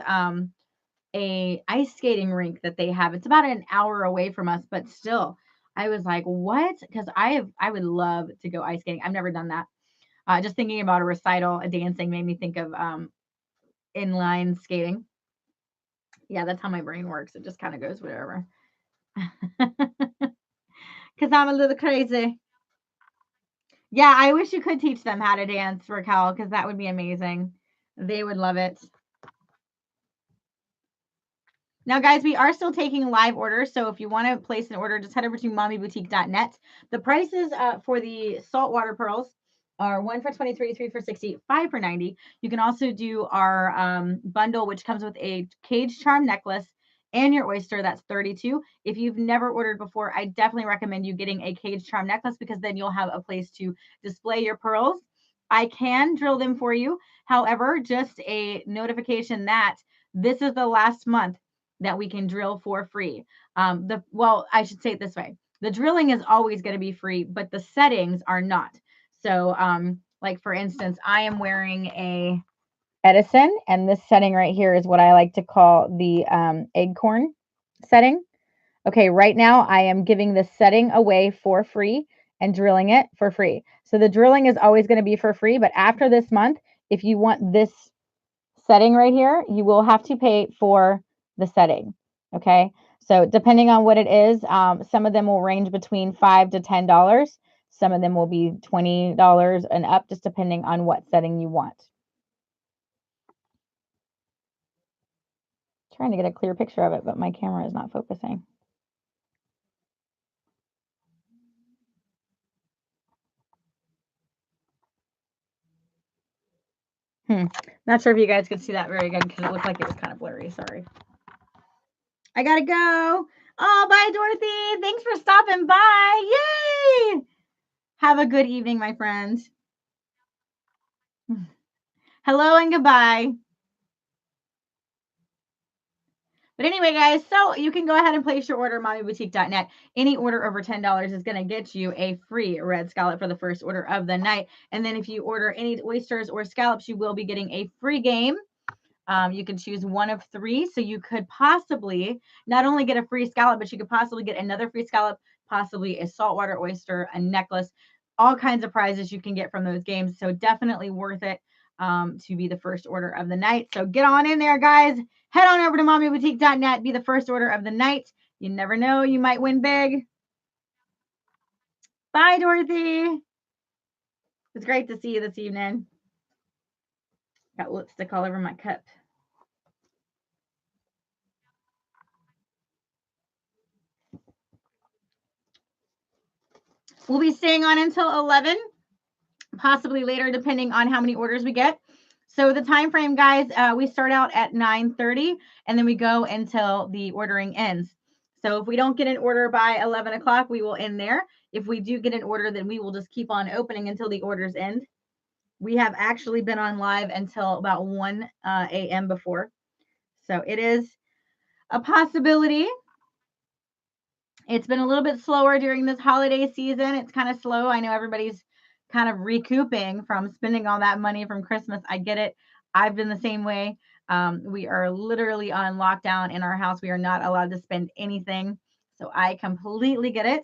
a ice skating rink that they have. It's about an hour away from us, but still, I was like, what? Because I would love to go ice skating. I've never done that. Just thinking about a recital, a dancing made me think of inline skating. Yeah, that's how my brain works. It just kind of goes whatever. Because I'm a little crazy. Yeah, I wish you could teach them how to dance, Raquel, because that would be amazing. They would love it. Now, guys, we are still taking live orders. So if you want to place an order, just head over to mommyboutique.net. The prices for the saltwater pearls are 1 for 23, 3 for 60, 5 for 90. You can also do our bundle, which comes with a cage charm necklace and your oyster. That's 32. If you've never ordered before, I definitely recommend you getting a cage charm necklace because then you'll have a place to display your pearls. I can drill them for you. However, just a notification that this is the last month that we can drill for free. Well, I should say it this way. The drilling is always going to be free, but the settings are not. So Like for instance, I am wearing a Edison, and this setting right here is what I like to call the acorn setting. Okay, right now I am giving this setting away for free and drilling it for free. So the drilling is always going to be for free, but after this month, if you want this setting right here, you will have to pay for the setting. Okay, so depending on what it is, some of them will range between $5 to $10. Some of them will be $20 and up, just depending on what setting you want. Trying to get a clear picture of it, but my camera is not focusing. Not sure if you guys could see that very good because it looked like it was kind of blurry. Sorry. I gotta go. Oh, bye, Dorothy. Thanks for stopping by. Yay! Have a good evening, my friends. Hello and goodbye. But anyway, guys, so you can go ahead and place your order at mommyboutique.net. Any order over $10 is going to get you a free red scallop for the first order of the night. And then if you order any oysters or scallops, you will be getting a free game. You can choose one of three. So you could possibly not only get a free scallop, but you could possibly get another free scallop, possibly a saltwater oyster, a necklace, all kinds of prizes you can get from those games. So definitely worth it to be the first order of the night. So get on in there, guys. Head on over to mommyboutique.net. Be the first order of the night. You never know. You might win big. Bye, Dorothy. It's great to see you this evening. Got lipstick all over my cup. We'll be staying on until 11, possibly later, depending on how many orders we get. So the time frame, guys, we start out at 9:30, and then we go until the ordering ends. So if we don't get an order by 11 o'clock, we will end there. If we do get an order, then we will just keep on opening until the orders end. We have actually been on live until about 1 a.m. before. So it is a possibility. It's been a little bit slower during this holiday season. It's kind of slow. I know everybody's kind of recouping from spending all that money from Christmas. I get it. I've been the same way. We are literally on lockdown in our house. We are not allowed to spend anything. So I completely get it.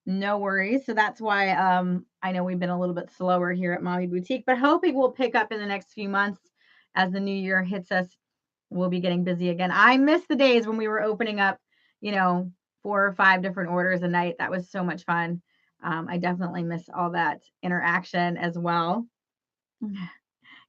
No worries. So that's why I know we've been a little bit slower here at Mommy Boutique, but hoping we'll pick up in the next few months as the new year hits us. We'll be getting busy again. I miss the days when we were opening up, 4 or 5 different orders a night. That was so much fun. I definitely miss all that interaction as well.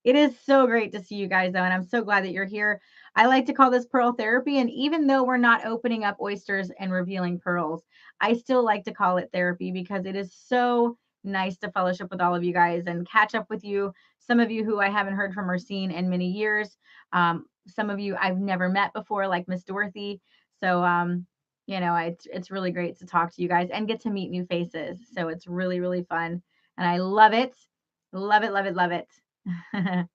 It is so great to see you guys, though, and I'm so glad that you're here. I like to call this pearl therapy, and even though we're not opening up oysters and revealing pearls, I still like to call it therapy because it is so nice to fellowship with all of you guys and catch up with you. Some of you who I haven't heard from or seen in many years. Some of you I've never met before, like Miss Dorothy. So, it's really great to talk to you guys and get to meet new faces. So it's really, really fun, and I love it. Love it, love it, love it. If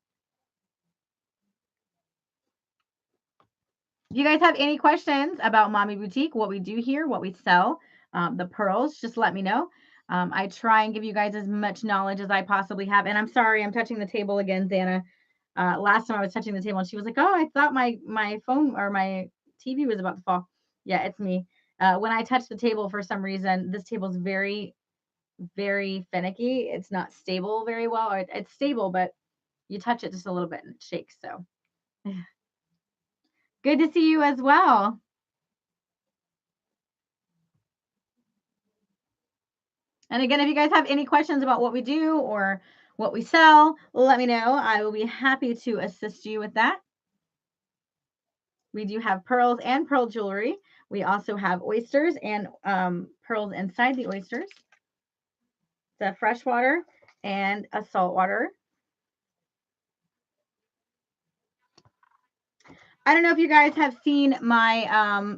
you guys have any questions about Mommy Boutique, what we do here, what we sell, the pearls, just let me know. I try and give you guys as much knowledge as I possibly have. And I'm sorry, I'm touching the table again, Xana. Last time I was touching the table and she was like, "Oh, I thought my phone or my TV was about to fall." Yeah, it's me. When I touch the table, for some reason, this table is very, very finicky. It's not stable very well, or it's stable, but you touch it just a little bit and it shakes. So good to see you as well. And again, if you guys have any questions about what we do or what we sell, let me know. I will be happy to assist you with that. We do have pearls and pearl jewelry. We also have oysters and pearls inside the oysters. It's a freshwater and a saltwater. I don't know if you guys have seen my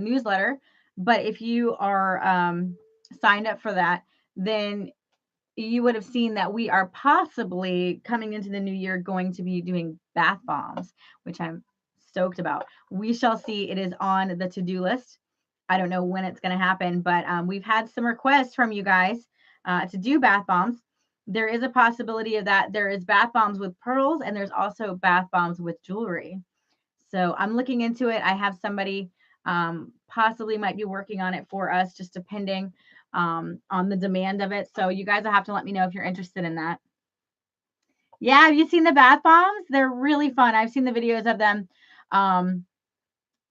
newsletter, but if you are signed up for that, then you would have seen that we are possibly coming into the new year going to be doing bath bombs, which I'm stoked about. We shall see. It is on the to-do list. I don't know when it's going to happen, but we've had some requests from you guys to do bath bombs. There is a possibility of that. There is bath bombs with pearls, and there's also bath bombs with jewelry. So I'm looking into it. I have somebody possibly might be working on it for us, just depending on the demand of it. So you guys will have to let me know if you're interested in that. Yeah, have you seen the bath bombs? They're really fun. I've seen the videos of them.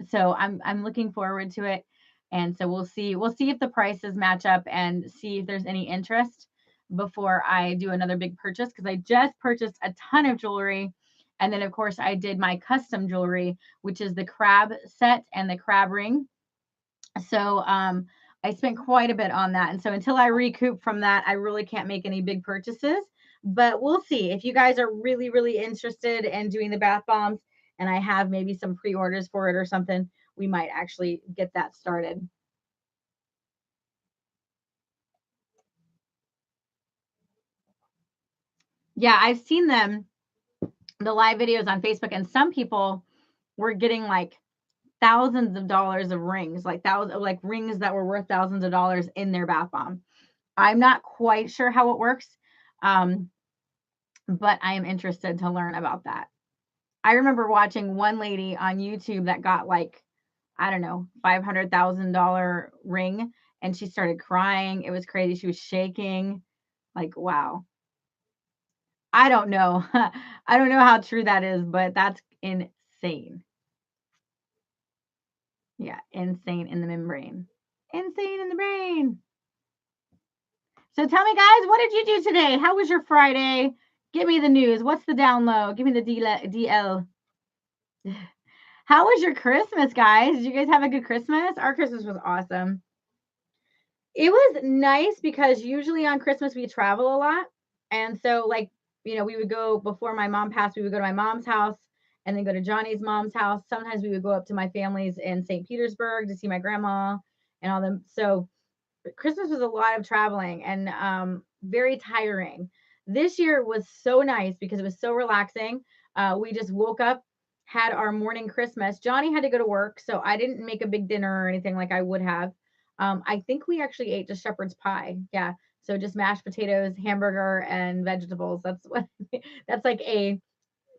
So I'm looking forward to it. And so we'll see if the prices match up and see if there's any interest before I do another big purchase, because I just purchased a ton of jewelry. And then of course I did my custom jewelry, which is the crab set and the crab ring. So I spent quite a bit on that. And so until I recoup from that, I really can't make any big purchases. But we'll see. If you guys are really, really interested in doing the bath bombs, and I have maybe some pre-orders for it or something, we might actually get that started. Yeah, I've seen them, the live videos on Facebook, and some people were getting like thousands of dollars of rings, like thousands, like rings that were worth thousands of dollars in their bath bomb. I'm not quite sure how it works, um, but I am interested to learn about that. I remember watching one lady on YouTube that got like, I don't know, $500,000 ring, and she started crying. It was crazy. She was shaking. Like, wow. I don't know. I don't know how true that is, but that's insane. Yeah, insane in the membrane. Insane in the brain. So tell me, guys, what did you do today? How was your Friday? Give me the news. What's the download? Give me the DL. How was your Christmas, guys? Did you guys have a good Christmas? Our Christmas was awesome. It was nice because usually on Christmas we travel a lot. And so, like, we would go before my mom passed, we would go to my mom's house and then go to Johnny's mom's house. Sometimes we would go up to my family's in St. Petersburg to see my grandma and all them. So Christmas was a lot of traveling and very tiring. This year was so nice because it was so relaxing. We just woke up, had our morning Christmas. Johnny had to go to work, so I didn't make a big dinner or anything like I would have. I think we actually ate just shepherd's pie. Yeah. So just mashed potatoes, hamburger, and vegetables. That's what that's like a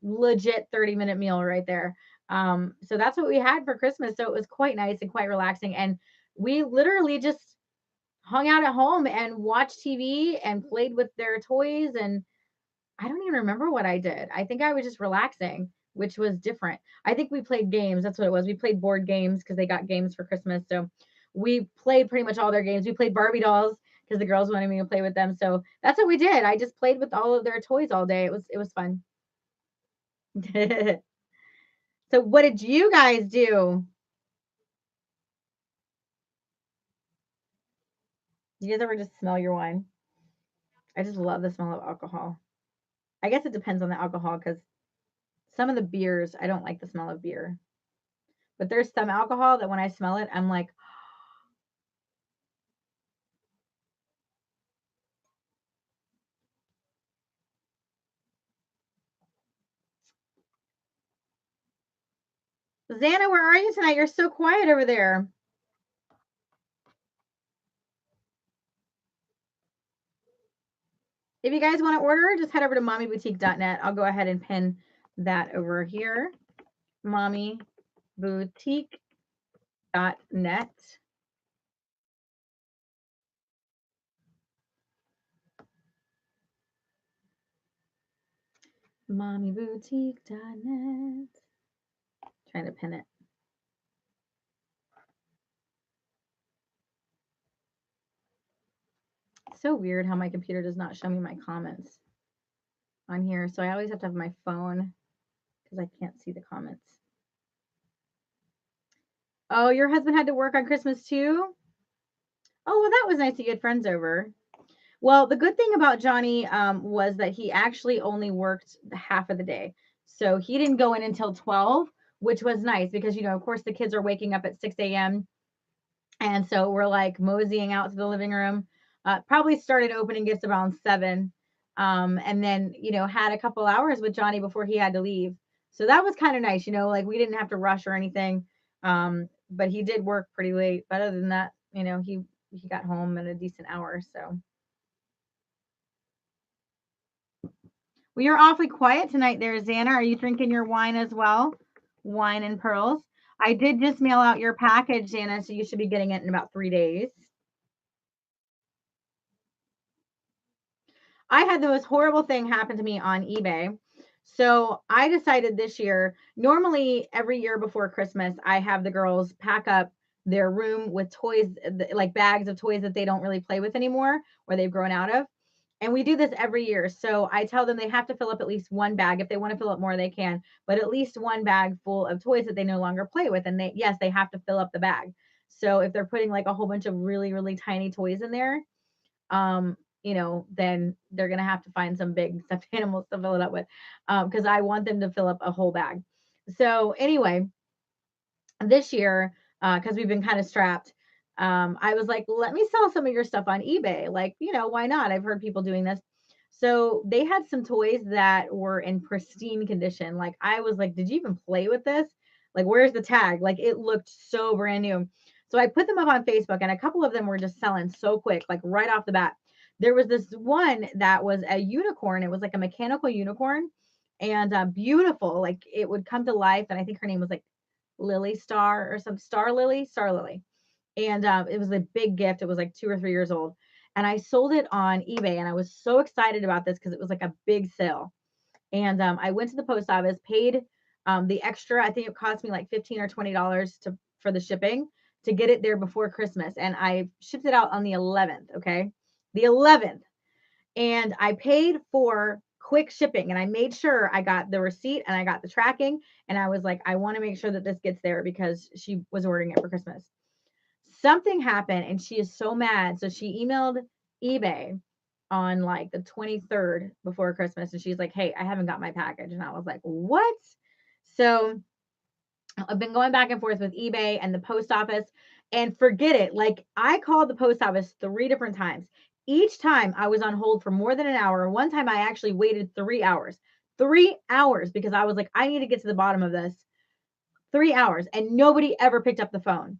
legit 30-minute meal right there. So that's what we had for Christmas. So it was quite nice and quite relaxing. And we literally just hung out at home and watched TV and played with their toys. And I don't even remember what I did. I think I was just relaxing, which was different. I think we played games. That's what it was. We played board games because they got games for Christmas. So we played pretty much all their games. We played Barbie dolls because the girls wanted me to play with them. So that's what we did. I just played with all of their toys all day. It was fun. So what did you guys do? Do you guys ever just smell your wine? I just love the smell of alcohol. I guess it depends on the alcohol because some of the beers, I don't like the smell of beer. But there's some alcohol that when I smell it, I'm like, Xana, where are you tonight? You're so quiet over there. If you guys want to order, just head over to mommyboutique.net. I'll go ahead and pin that over here. Mommyboutique.net. Mommyboutique.net. Trying to pin it. So weird how my computer does not show me my comments on here. So I always have to have my phone because I can't see the comments. Oh, your husband had to work on Christmas too? Oh, well, that was nice. You had friends over. Well, the good thing about Johnny was that he actually only worked half of the day. So he didn't go in until 12, which was nice because, of course, the kids are waking up at 6 a.m. And so we're like moseying out to the living room. Probably started opening gifts around 7. And then, had a couple hours with Johnny before he had to leave. So that was kind of nice, like we didn't have to rush or anything. But he did work pretty late. But other than that, he got home in a decent hour. So Well, you're awfully quiet tonight there, Xana. Are you drinking your wine as well? Wine and pearls. I did just mail out your package, Xana, so you should be getting it in about 3 days. I had the most horrible thing happen to me on eBay. So I decided this year, normally every year before Christmas, I have the girls pack up their room with toys, like bags of toys that they don't really play with anymore or they've grown out of. And we do this every year. So I tell them they have to fill up at least one bag. If they want to fill up more, they can, but at least one bag full of toys that they no longer play with. And yes, they have to fill up the bag. So if they're putting like a whole bunch of really, really tiny toys in there, then they're gonna have to find some big stuffed animals to fill it up with, because I want them to fill up a whole bag. So anyway, this year, because we've been kind of strapped, I was like, let me sell some of your stuff on eBay. Like, why not? I've heard people doing this. So they had some toys that were in pristine condition. Like I was like, did you even play with this? Like, where's the tag? Like it looked so brand new. So I put them up on Facebook, and a couple of them were just selling so quick, like right off the bat. There was this one that was a unicorn. It was like a mechanical unicorn, and beautiful. Like it would come to life. And I think her name was like Lily Star or some Star Lily. And it was a big gift. It was like 2 or 3 years old. And I sold it on eBay. And I was so excited about this because it was like a big sale. And I went to the post office, paid the extra. I think it cost me like $15 or $20 for the shipping to get it there before Christmas. And I shipped it out on the 11th. Okay. The 11th. And I paid for quick shipping, and I made sure I got the receipt and I got the tracking. And I was like, I want to make sure that this gets there because she was ordering it for Christmas. Something happened and she is so mad. So she emailed eBay on like the 23rd before Christmas, and she's like, hey, I haven't got my package. And I was like, what? So I've been going back and forth with eBay and the post office, and forget it. Like I called the post office 3 different times. Each time I was on hold for more than an hour. One time I actually waited 3 hours, 3 hours, because I was like, I need to get to the bottom of this. 3 hours, and nobody ever picked up the phone.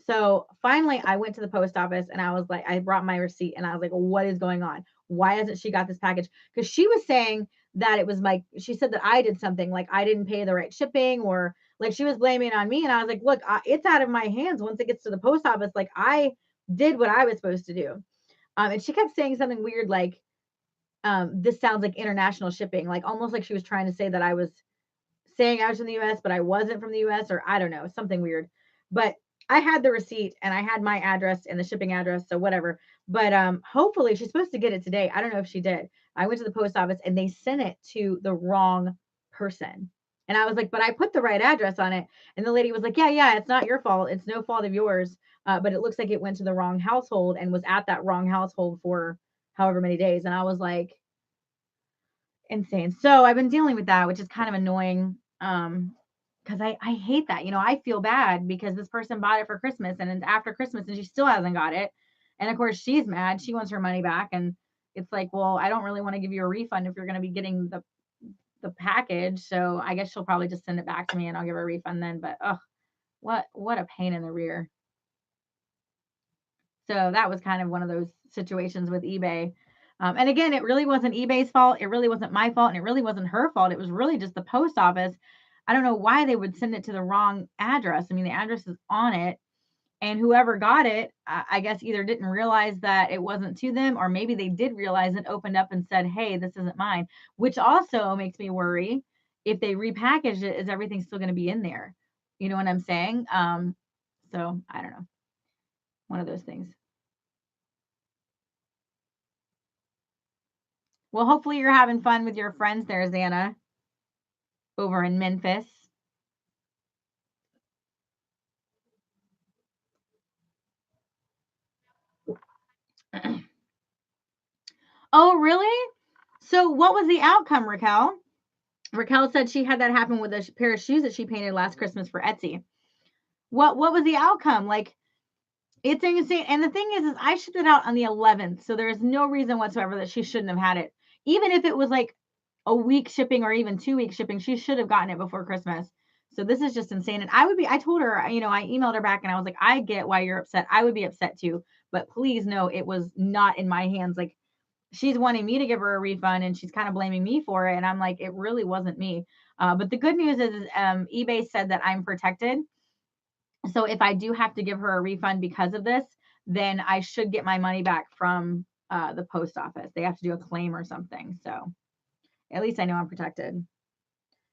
So finally, I went to the post office and I was like, I brought my receipt and I was like, what is going on? Why hasn't she got this package? Because she was saying that it was she said that I did something, like I didn't pay the right shipping, or like she was blaming it on me. And I was like, look, it's out of my hands once it gets to the post office. Like I did what I was supposed to do. And she kept saying something weird like, this sounds like international shipping, like almost like she was trying to say that I was saying I was from the US, but I wasn't from the US, or I don't know, something weird. But I had the receipt and I had my address and the shipping address, so whatever. But hopefully she's supposed to get it today. I don't know if she did. I went to the post office and they sent it to the wrong person. And I was like, but I put the right address on it. And the lady was like, yeah, it's not your fault. It's no fault of yours. But it looks like it went to the wrong household and was at that wrong household for however many days. And I was like, insane. So I've been dealing with that, which is kind of annoying. Because I hate that. I feel bad because this person bought it for Christmas and it's after Christmas and she still hasn't got it. And of course she's mad. She wants her money back. And it's like, well, I don't really want to give you a refund if you're going to be getting the package. So I guess she'll probably just send it back to me and I'll give her a refund then. But what a pain in the rear. So that was kind of one of those situations with eBay. And again, it really wasn't eBay's fault. It really wasn't my fault. And it really wasn't her fault. It was really just the post office. I don't know why they would send it to the wrong address. I mean, the address is on it. And whoever got it, I guess either didn't realize that it wasn't to them, or maybe they did realize it, opened up and said, hey, this isn't mine, which also makes me worry if they repackage it, is everything still going to be in there? You know what I'm saying? So I don't know. One of those things. Well, hopefully you're having fun with your friends there, Xana, over in Memphis. Oh, really? So what was the outcome, Raquel? Raquel said she had that happen with a pair of shoes that she painted last Christmas for Etsy. What was the outcome? Like, it's insane. And the thing is I shipped it out on the 11th, so there is no reason whatsoever that she shouldn't have had it. Even if it was like a week shipping or even 2 week shipping, she should have gotten it before Christmas. So this is just insane. And I told her, I emailed her back and I was like, I get why you're upset. I would be upset too, but please know it was not in my hands. Like, she's wanting me to give her a refund, and she's kind of blaming me for it. And I'm like, it really wasn't me. But the good news is eBay said that I'm protected. So if I do have to give her a refund because of this, then I should get my money back from the post office. They have to do a claim or something. So at least I know I'm protected.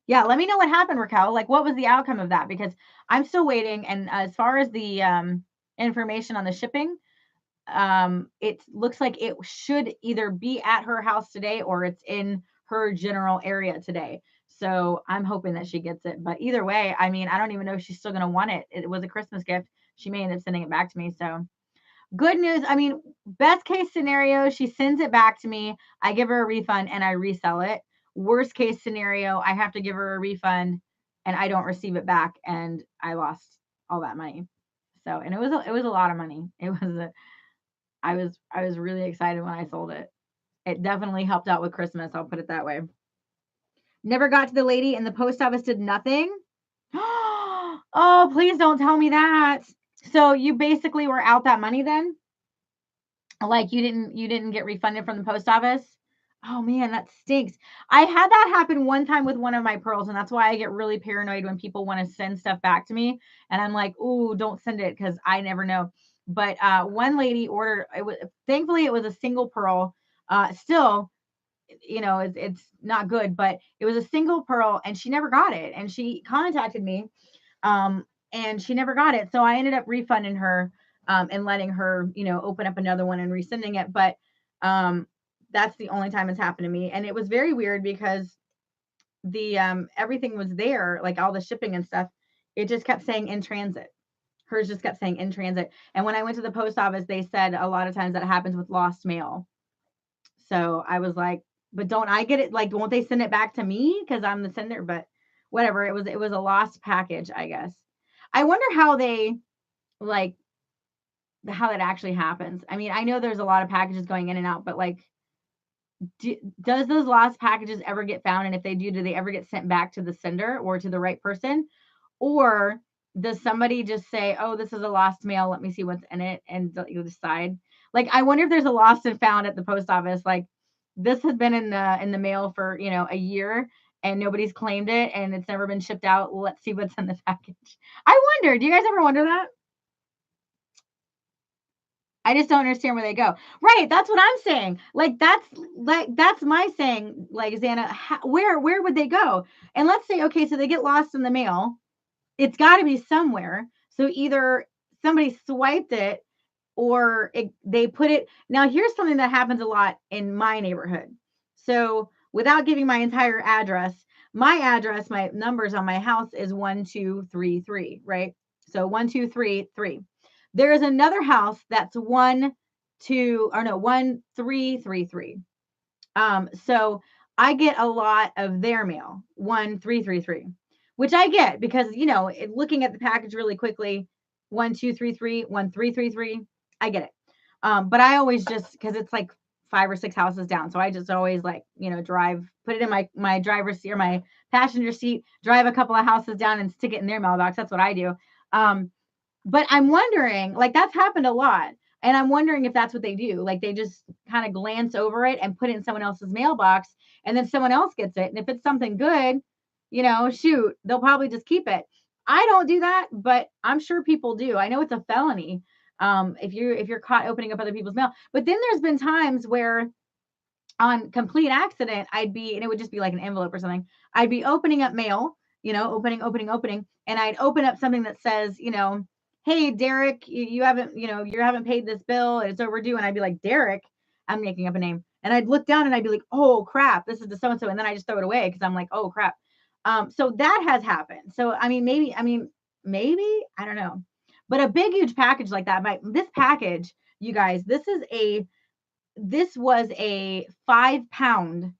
Yeah, let me know what happened, Raquel. Like, what was the outcome of that? Because I'm still waiting. And as far as the information on the shipping, it looks like it should either be at her house today or it's in her general area today. So I'm hoping that she gets it. But either way, I mean, I don't even know if she's still going to want it. It was a Christmas gift. She may end up sending it back to me. So good news. I mean, best case scenario, she sends it back to me. I give her a refund and I resell it. Worst case scenario, I have to give her a refund and I don't receive it back and I lost all that money. So, and it was a lot of money. I was really excited when I sold it. It definitely helped out with Christmas, I'll put it that way. Never got to the lady and the post office did nothing. Oh, please don't tell me that. So you basically were out that money then? Like you didn't get refunded from the post office? Oh man, that stinks. I had that happen one time with one of my pearls, and that's why I get really paranoid when people want to send stuff back to me. And I'm like, "Ooh, don't send it because I never know." But one lady ordered it was thankfully it was a single pearl. Still, it's not good, but it was a single pearl, and she never got it. And she contacted me, and she never got it. So I ended up refunding her and letting her, open up another one and resending it. But that's the only time it's happened to me. And it was very weird because the everything was there, like all the shipping and stuff. It just kept saying in transit. Hers just kept saying in transit. And when I went to the post office, they said a lot of times that happens with lost mail. So I was like, but don't I get it? Like, won't they send it back to me? Because I'm the sender, but whatever. It was a lost package, I guess. I wonder how they like how that actually happens. I mean, I know there's a lot of packages going in and out, but like, does those lost packages ever get found? And if they do they ever get sent back to the sender or to the right person? Or does somebody just say, "Oh, this is a lost mail. Let me see what's in it," and you decide? Like, I wonder if there's a lost and found at the post office. Like, this has been in the mail for a year and nobody's claimed it and it's never been shipped out. Let's see what's in the package. I wonder. Do you guys ever wonder that? I just don't understand where they go. Right, that's what I'm saying. Like that's my saying. Like Xana, where would they go? And let's say okay, so they get lost in the mail. It's got to be somewhere. So either somebody swiped it or they put it. Now, here's something that happens a lot in my neighborhood. So without giving my entire address, my numbers on my house is 1233, right? So 1233. There is another house that's 1333. So I get a lot of their mail, 1333, which I get because, looking at the package really quickly, 1233, 1333, I get it. But I always just, because it's like 5 or 6 houses down. So I just always like, drive, put it in my driver's seat or my passenger seat, drive a couple of houses down and stick it in their mailbox. That's what I do. But I'm wondering, like that's happened a lot. And I'm wondering if that's what they do. Like they just kind of glance over it and put it in someone else's mailbox and then someone else gets it. And if it's something good, shoot, they'll probably just keep it. I don't do that, but I'm sure people do. I know it's a felony if you're caught opening up other people's mail. But then there's been times where on complete accident, and it would just be like an envelope or something. I'd be opening up mail, opening, and I'd open up something that says, hey, Derek, you haven't paid this bill. It's overdue. And I'd be like, Derek, I'm making up a name. And I'd look down and I'd be like, oh crap, this is the so-and-so. And then I just throw it away because I'm like, oh crap. So that has happened. So, maybe, I don't know. But a big, huge package like that, this package, you guys, this was a 5 pound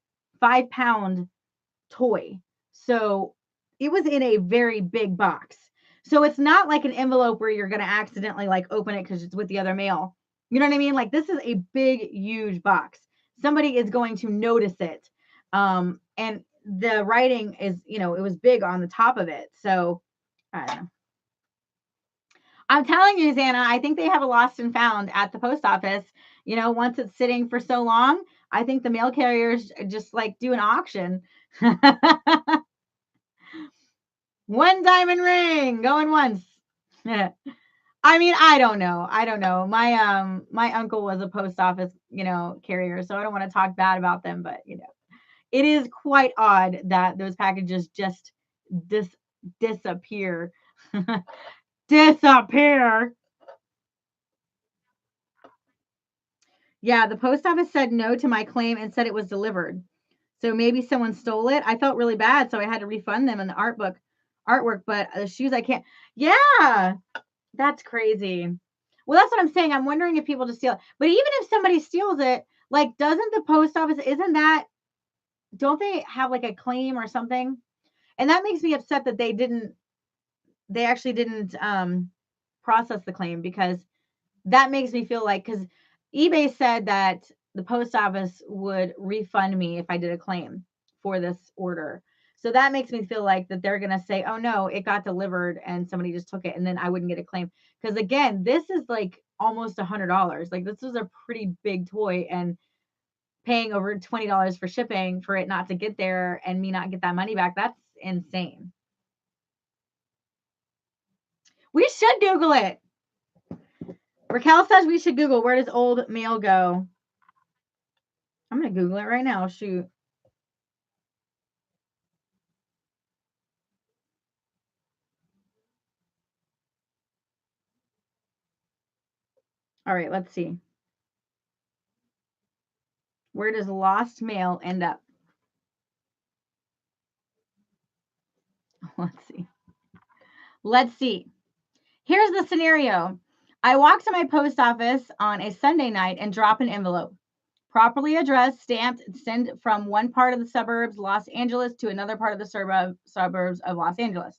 toy. So it was in a very big box. So it's not like an envelope where you're going to accidentally like open it because it's with the other mail. You know what I mean? Like this is a big, huge box. Somebody is going to notice it. And the writing is, it was big on the top of it. So I don't know. I'm telling you, Xana, I think they have a lost and found at the post office. Once it's sitting for so long, I think the mail carriers just like do an auction. One diamond ring going once. I mean, I don't know. I don't know. My uncle was a post office, carrier, so I don't want to talk bad about them, but it is quite odd that those packages just dis- disappear. Disappear. Yeah, the post office said no to my claim and said it was delivered. So maybe someone stole it. I felt really bad, so I had to refund them in the artwork, but the shoes I can't. Yeah, that's crazy. Well, that's what I'm saying. I'm wondering if people just steal it. But even if somebody steals it, like, doesn't the post office, isn't that, don't they have like a claim or something? And that makes me upset that they actually didn't process the claim, because that makes me feel like, because eBay said that the post office would refund me if I did a claim for this order. So that makes me feel like that they're going to say, oh no, it got delivered and somebody just took it, and then I wouldn't get a claim. Because again, this is like almost $100. Like, this is a pretty big toy, and paying over $20 for shipping for it not to get there and me not get that money back, that's insane. We should Google it. Raquel says we should Google, where does old mail go? I'm going to Google it right now. Shoot. All right, let's see. Where does lost mail end up? Let's see. Let's see. Here's the scenario. I walk to my post office on a Sunday night and drop an envelope. Properly addressed, stamped, send from one part of the suburbs, Los Angeles, to another part of the suburbs of Los Angeles.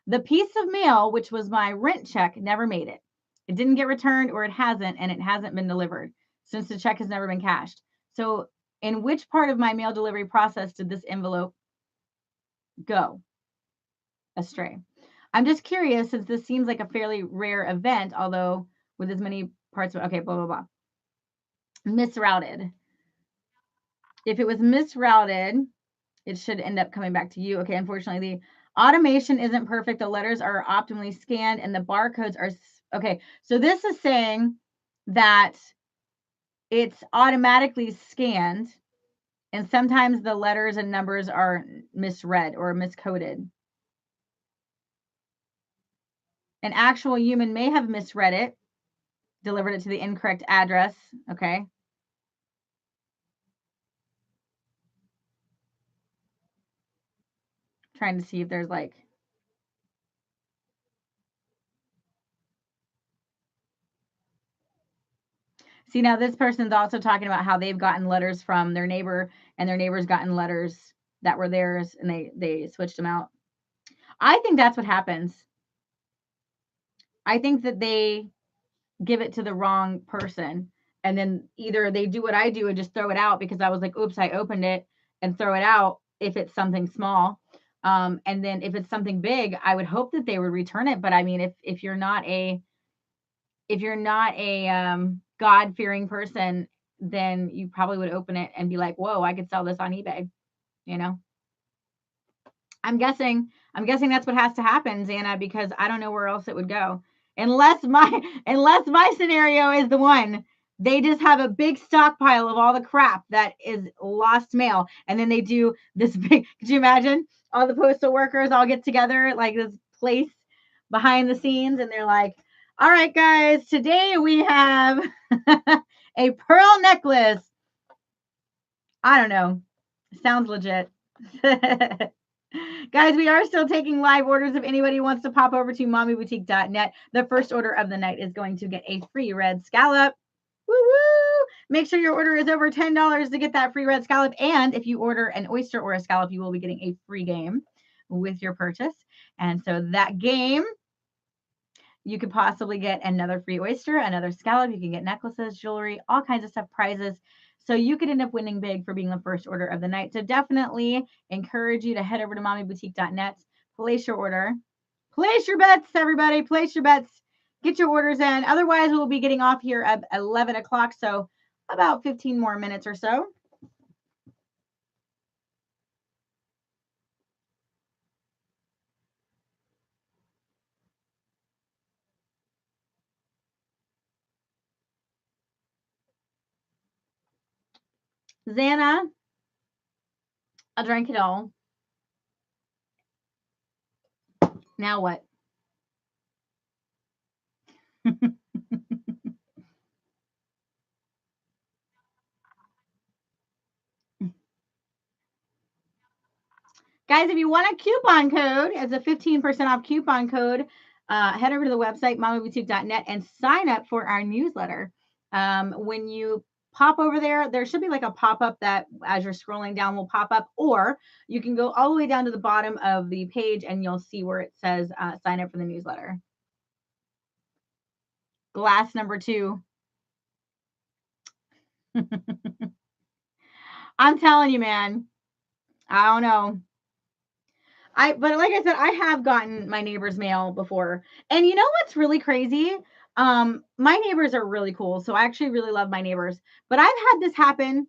The piece of mail, which was my rent check, never made it. It didn't get returned, or it hasn't, and it hasn't been delivered since the check has never been cashed. So, in which part of my mail delivery process did this envelope go astray? I'm just curious, since this seems like a fairly rare event, although with as many parts of, okay, blah, blah, blah. Misrouted. If it was misrouted, it should end up coming back to you. Okay, unfortunately, the automation isn't perfect. The letters are optimally scanned and the barcodes are, okay. So this is saying that it's automatically scanned, and sometimes the letters and numbers are misread or miscoded. An actual human may have misread it, delivered it to the incorrect address. Okay. Trying to see if there's like, see, now this person's also talking about how they've gotten letters from their neighbor, and their neighbor's gotten letters that were theirs, and they switched them out. I think that's what happens. I think that they give it to the wrong person, and then either they do what I do and just throw it out, because I was like, oops, I opened it, and throw it out if it's something small. And then if it's something big, I would hope that they would return it. But I mean, if you're not a God-fearing person, then you probably would open it and be like, whoa, I could sell this on eBay, you know? I'm guessing that's what has to happen, Xana, because I don't know where else it would go. Unless my scenario is the one. They just have a big stockpile of all the crap that is lost mail. And then they do this big, could you imagine? All the postal workers all get together at like this place behind the scenes, and they're like, all right, guys, today we have a pearl necklace. I don't know. Sounds legit. Guys, we are still taking live orders. If anybody wants to pop over to mommyboutique.net, the first order of the night is going to get a free red scallop. Woo woo! Make sure your order is over $10 to get that free red scallop. And if you order an oyster or a scallop, you will be getting a free game with your purchase. And so that game, you could possibly get another free oyster, another scallop. You can get necklaces, jewelry, all kinds of stuff, prizes. So you could end up winning big for being the first order of the night. So definitely encourage you to head over to mommyboutique.net, place your order, place your bets, everybody, place your bets, get your orders in. Otherwise, we'll be getting off here at 11 o'clock. So about 15 more minutes or so. Xana, I drank it all. Now what? Guys, if you want a coupon code, it's a 15% off coupon code. Head over to the website, mamaboutique.net, and sign up for our newsletter. When you pop over there, there should be like a pop-up that as you're scrolling down will pop up, or you can go all the way down to the bottom of the page and you'll see where it says sign up for the newsletter. Glass number 2. I'm telling you, man. I don't know. But like I said, I have gotten my neighbor's mail before. And you know what's really crazy? My neighbors are really cool. So I actually really love my neighbors. But I've had this happen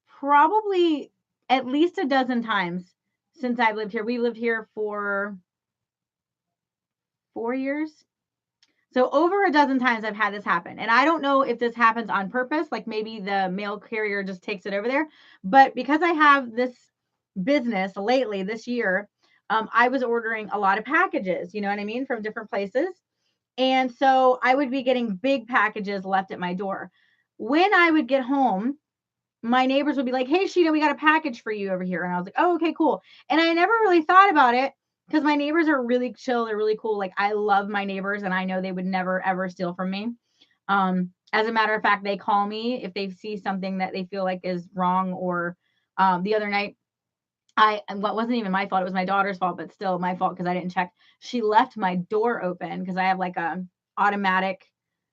probably at least a dozen times since I've lived here. We lived here for 4 years. So over a dozen times I've had this happen. And I don't know if this happens on purpose, like maybe the mail carrier just takes it over there. But because I have this business lately this year, I was ordering a lot of packages, you know what I mean, from different places. And so I would be getting big packages left at my door. When I would get home, my neighbors would be like, "Hey, Sheena, we got a package for you over here." And I was like, "Oh, okay, cool." And I never really thought about it because my neighbors are really chill. They're really cool. Like, I love my neighbors and I know they would never, ever steal from me. As a matter of fact, they call me if they see something that they feel like is wrong. Or the other night, what wasn't even my fault. It was my daughter's fault, but still my fault because I didn't check. She left my door open because I have like a automatic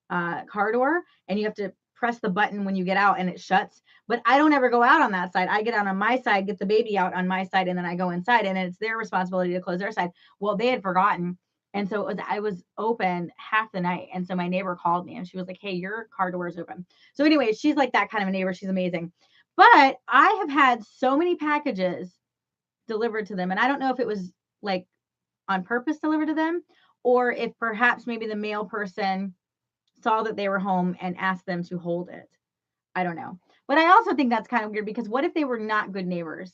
car door, and you have to press the button when you get out and it shuts. But I don't ever go out on that side. I get out on my side, get the baby out on my side, and then I go inside, and it's their responsibility to close their side. Well, they had forgotten. And so I was open half the night. And so my neighbor called me and she was like, "Hey, your car door is open." So anyway, she's like that kind of a neighbor. She's amazing. But I have had so many packages delivered to them. And I don't know if it was like on purpose delivered to them, or if perhaps maybe the mail person saw that they were home and asked them to hold it. I don't know. But I also think that's kind of weird because what if they were not good neighbors?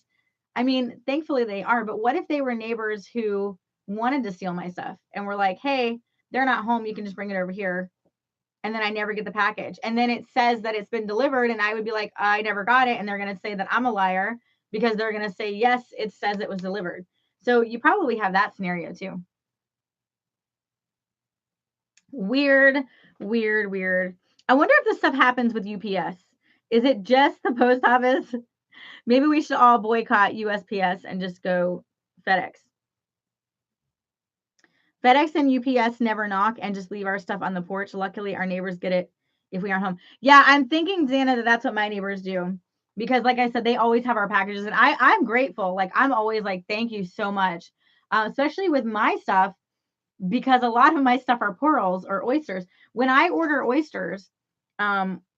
I mean, thankfully they are, but what if they were neighbors who wanted to steal my stuff and were like, "Hey, they're not home. You can just bring it over here." And then I never get the package. And then it says that it's been delivered. And I would be like, "I never got it." And they're going to say that I'm a liar because they're going to say, "Yes, it says it was delivered." So you probably have that scenario too. Weird, weird, weird. I wonder if this stuff happens with UPS. Is it just the post office? Maybe we should all boycott USPS and just go FedEx. FedEx and UPS never knock and just leave our stuff on the porch. Luckily, our neighbors get it if we aren't home. Yeah, I'm thinking, Xana, that that's what my neighbors do. Because, like I said, they always have our packages. And I'm grateful. Like, I'm always like, "Thank you so much." Especially with my stuff, because a lot of my stuff are pearls or oysters. When I order oysters,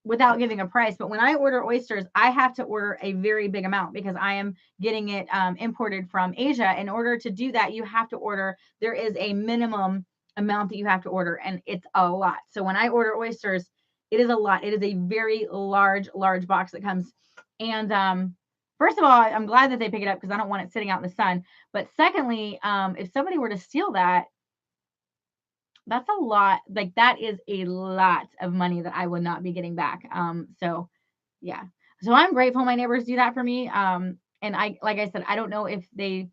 without giving a price, but when I order oysters, I have to order a very big amount because I am getting it imported from Asia. In order to do that, you have to order, there is a minimum amount that you have to order, and it's a lot. So when I order oysters, it is a lot. It is a very large, large box that comes. And first of all, I'm glad that they pick it up because I don't want it sitting out in the sun. But secondly, if somebody were to steal that, that's a lot. Like, that is a lot of money that I would not be getting back. So yeah. So I'm grateful my neighbors do that for me. And like I said, I don't know if they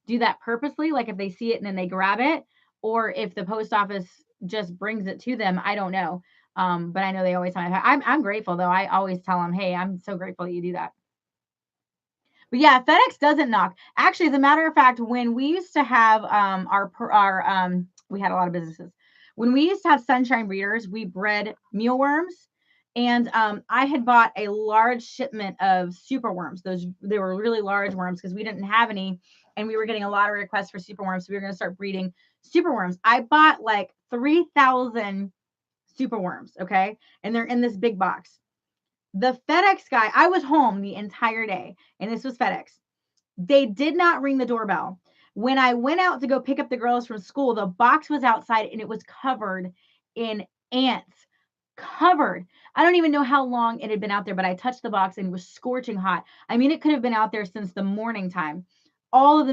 do that purposely, like if they see it and then they grab it, or if the post office just brings it to them. I don't know. But I know they always tell me. I'm grateful though. I always tell them, "Hey, I'm so grateful that you do that." But yeah, FedEx doesn't knock. Actually, as a matter of fact, when we used to have we had a lot of businesses. When we used to have sunshine breeders, we bred mealworms, and I had bought a large shipment of super worms. Those they were really large worms because we didn't have any, and we were getting a lot of requests for super worms. So we were going to start breeding super worms. I bought like 3,000 super worms, okay, and they're in this big box. The FedEx guy, I was home the entire day, and this was FedEx. They did not ring the doorbell. When I went out to go pick up the girls from school, the box was outside and it was covered in ants. Covered. I don't even know how long it had been out there, but I touched the box and it was scorching hot. I mean, it could have been out there since the morning time. All of the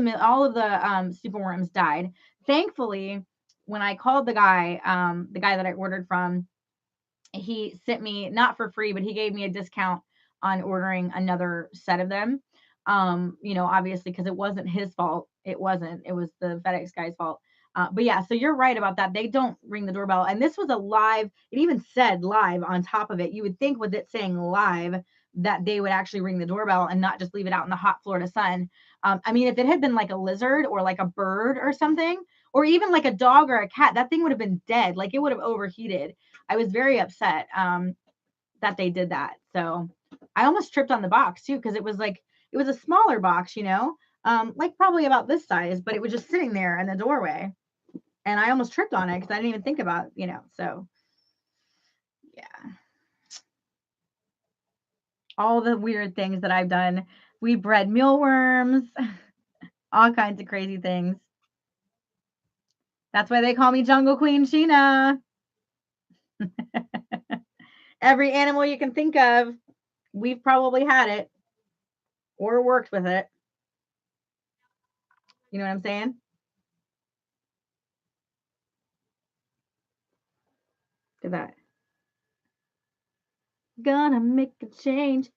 superworms died. Thankfully, when I called the guy that I ordered from, he sent me, not for free, but he gave me a discount on ordering another set of them. Obviously, because it wasn't his fault. It wasn't. It was the FedEx guy's fault. But yeah, so you're right about that. They don't ring the doorbell. And this was a live, it even said live on top of it. You would think with it saying live that they would actually ring the doorbell and not just leave it out in the hot Florida sun. I mean, if it had been like a lizard or like a bird or something, or even like a dog or a cat, that thing would have been dead. Like it would have overheated. I was very upset that they did that. So I almost tripped on the box too, because it was a smaller box, like probably about this size, but it was just sitting there in the doorway. And I almost tripped on it because I didn't even think about, so yeah. All the weird things that I've done. We bred mealworms, all kinds of crazy things. That's why they call me Jungle Queen Sheena. Every animal you can think of, we've probably had it or worked with it. You know what I'm saying? Look at that. Gonna make a change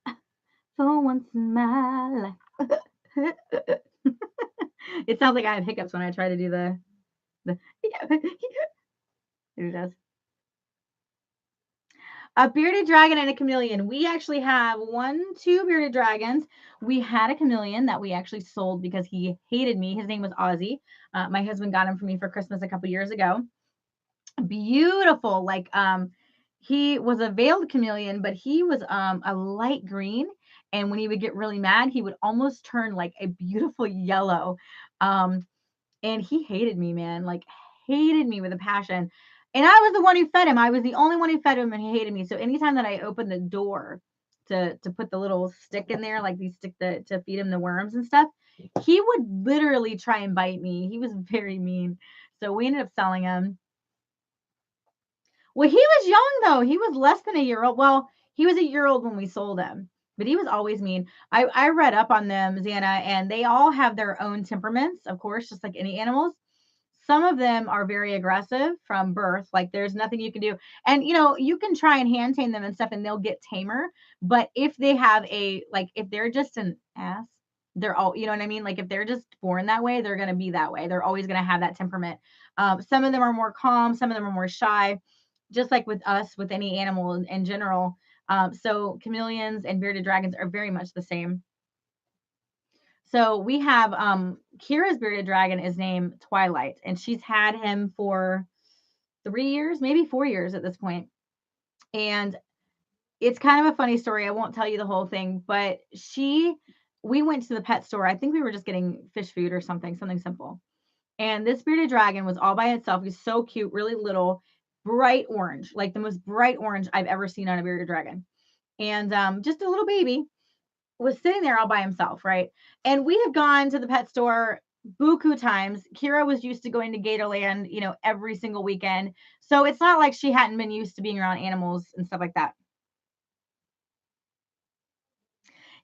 for once in my life. It sounds like I have hiccups when I try to do the it does. A bearded dragon and a chameleon. We actually have two bearded dragons. We had a chameleon that we actually sold because he hated me. His name was Ozzy. My husband got him for me for Christmas a couple years ago. Beautiful. He was a veiled chameleon, but he was a light green. And when he would get really mad, he would almost turn like a beautiful yellow. Um, and he hated me, man, like hated me with a passion. And I was the one who fed him. I was the only one who fed him, and he hated me. So anytime that I opened the door to put the little stick in there, like these stick to feed him the worms and stuff, he would literally try and bite me. He was very mean. So we ended up selling him. Well, he was young though. He was less than a year old. Well, he was a year old when we sold him, but he was always mean. I read up on them, Xana, and they all have their own temperaments, of course, just like any animals. Some of them are very aggressive from birth. Like there's nothing you can do. And you can try and hand tame them and stuff and they'll get tamer. But if they have if they're just an ass, they're all, you know what I mean? Like if they're just born that way, they're going to be that way. They're always going to have that temperament. Some of them are more calm. Some of them are more shy, just like with us, with any animal in general. So chameleons and bearded dragons are very much the same. So we have Kira's bearded dragon is named Twilight, and she's had him for 3 years, maybe 4 years at this point. And it's kind of a funny story. I won't tell you the whole thing, but we went to the pet store. I think we were just getting fish food or something simple. And this bearded dragon was all by itself. He's so cute, really little, bright orange, like the most bright orange I've ever seen on a bearded dragon. And just a little baby was sitting there all by himself, right? And we had gone to the pet store buku times. Kira was used to going to Gatorland, every single weekend. So it's not like she hadn't been used to being around animals and stuff like that.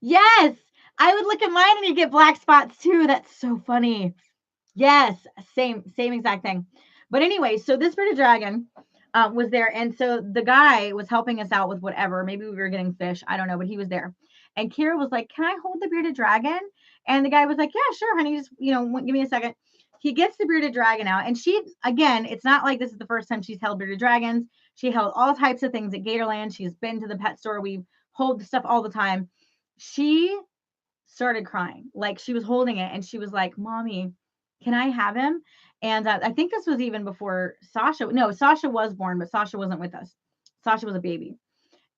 Yes, I would look at mine and you get black spots too. That's so funny. Yes, same exact thing. But anyway, so this bearded dragon was there, and so the guy was helping us out with whatever. Maybe we were getting fish, I don't know, but he was there. And Kira was like, "Can I hold the bearded dragon?" And the guy was like, "Yeah, sure, honey. Just give me a second." He gets the bearded dragon out, and she again, it's not like this is the first time she's held bearded dragons. She held all types of things at Gatorland. She's been to the pet store. We hold the stuff all the time. She started crying. Like she was holding it and she was like, "Mommy, can I have him?" And I think this was even before Sasha. No, Sasha was born, but Sasha wasn't with us. Sasha was a baby.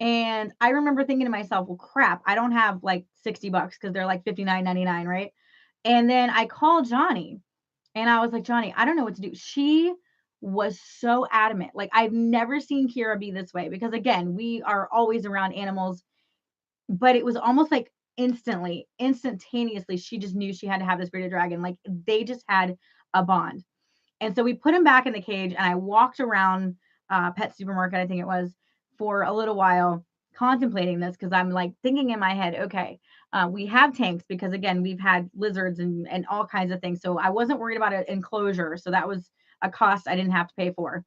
And I remember thinking to myself, well, crap, I don't have like $60 because they're like $59.99, right? And then I called Johnny and I was like, Johnny, I don't know what to do. She was so adamant. Like I've never seen Kira be this way because again, we are always around animals. but it was almost like instantaneously, she just knew she had to have this bearded dragon. Like they just had a bond. And so we put him back in the cage, and I walked around Pet Supermarket, I think it was, for a little while contemplating this, because I'm like thinking in my head, okay, we have tanks because again, we've had lizards and all kinds of things. So I wasn't worried about an enclosure. So that was a cost I didn't have to pay for.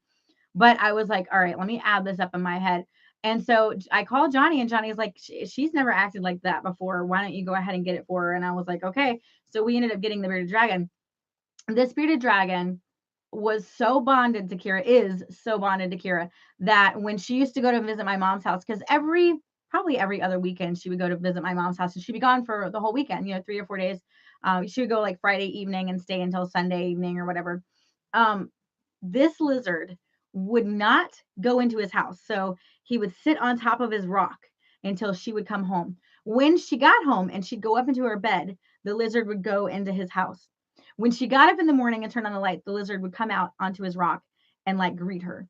But I was like, all right, let me add this up in my head. And so I called Johnny, and Johnny's like, she's never acted like that before. Why don't you go ahead and get it for her? And I was like, okay. So we ended up getting the bearded dragon. This bearded dragon was so bonded to Kira, is so bonded to Kira, that when she used to go to visit my mom's house, because probably every other weekend, she would go to visit my mom's house, and she'd be gone for the whole weekend, 3 or 4 days. She would go like Friday evening and stay until Sunday evening or whatever. This lizard would not go into his house. So he would sit on top of his rock until she would come home. When she got home and she'd go up into her bed, the lizard would go into his house. When she got up in the morning and turned on the light, the lizard would come out onto his rock and like greet her.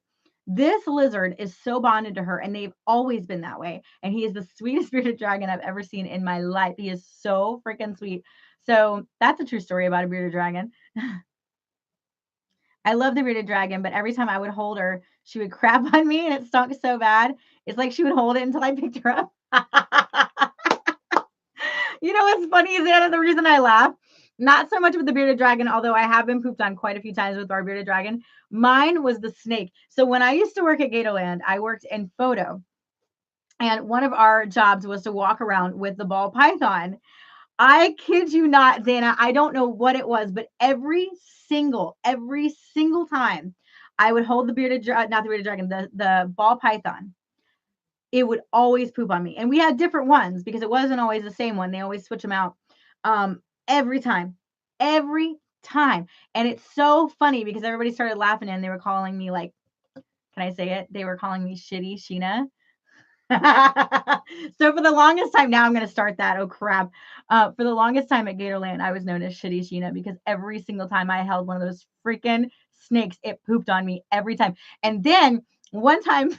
This lizard is so bonded to her, and they've always been that way. And he is the sweetest bearded dragon I've ever seen in my life. He is so freaking sweet. So that's a true story about a bearded dragon. I love the bearded dragon, but every time I would hold her, she would crap on me, and it stunk so bad. It's like she would hold it until I picked her up. You know what's funny, Xana? The reason I laugh, not so much with the bearded dragon, although I have been pooped on quite a few times with our bearded dragon. Mine was the snake. So when I used to work at Gatorland, I worked in photo. And one of our jobs was to walk around with the ball python. I kid you not, Xana, I don't know what it was, but every single time I would hold the not the bearded dragon, the ball python, it would always poop on me. And we had different ones because it wasn't always the same one. They always switch them out. Every time, every time. And it's so funny because everybody started laughing, and they were calling me like, can I say it? They were calling me Shitty Sheena. So for the longest time, now I'm going to start that. Oh crap. For the longest time at Gatorland, I was known as Shitty Sheena because every single time I held one of those freaking snakes, it pooped on me every time. And then one time,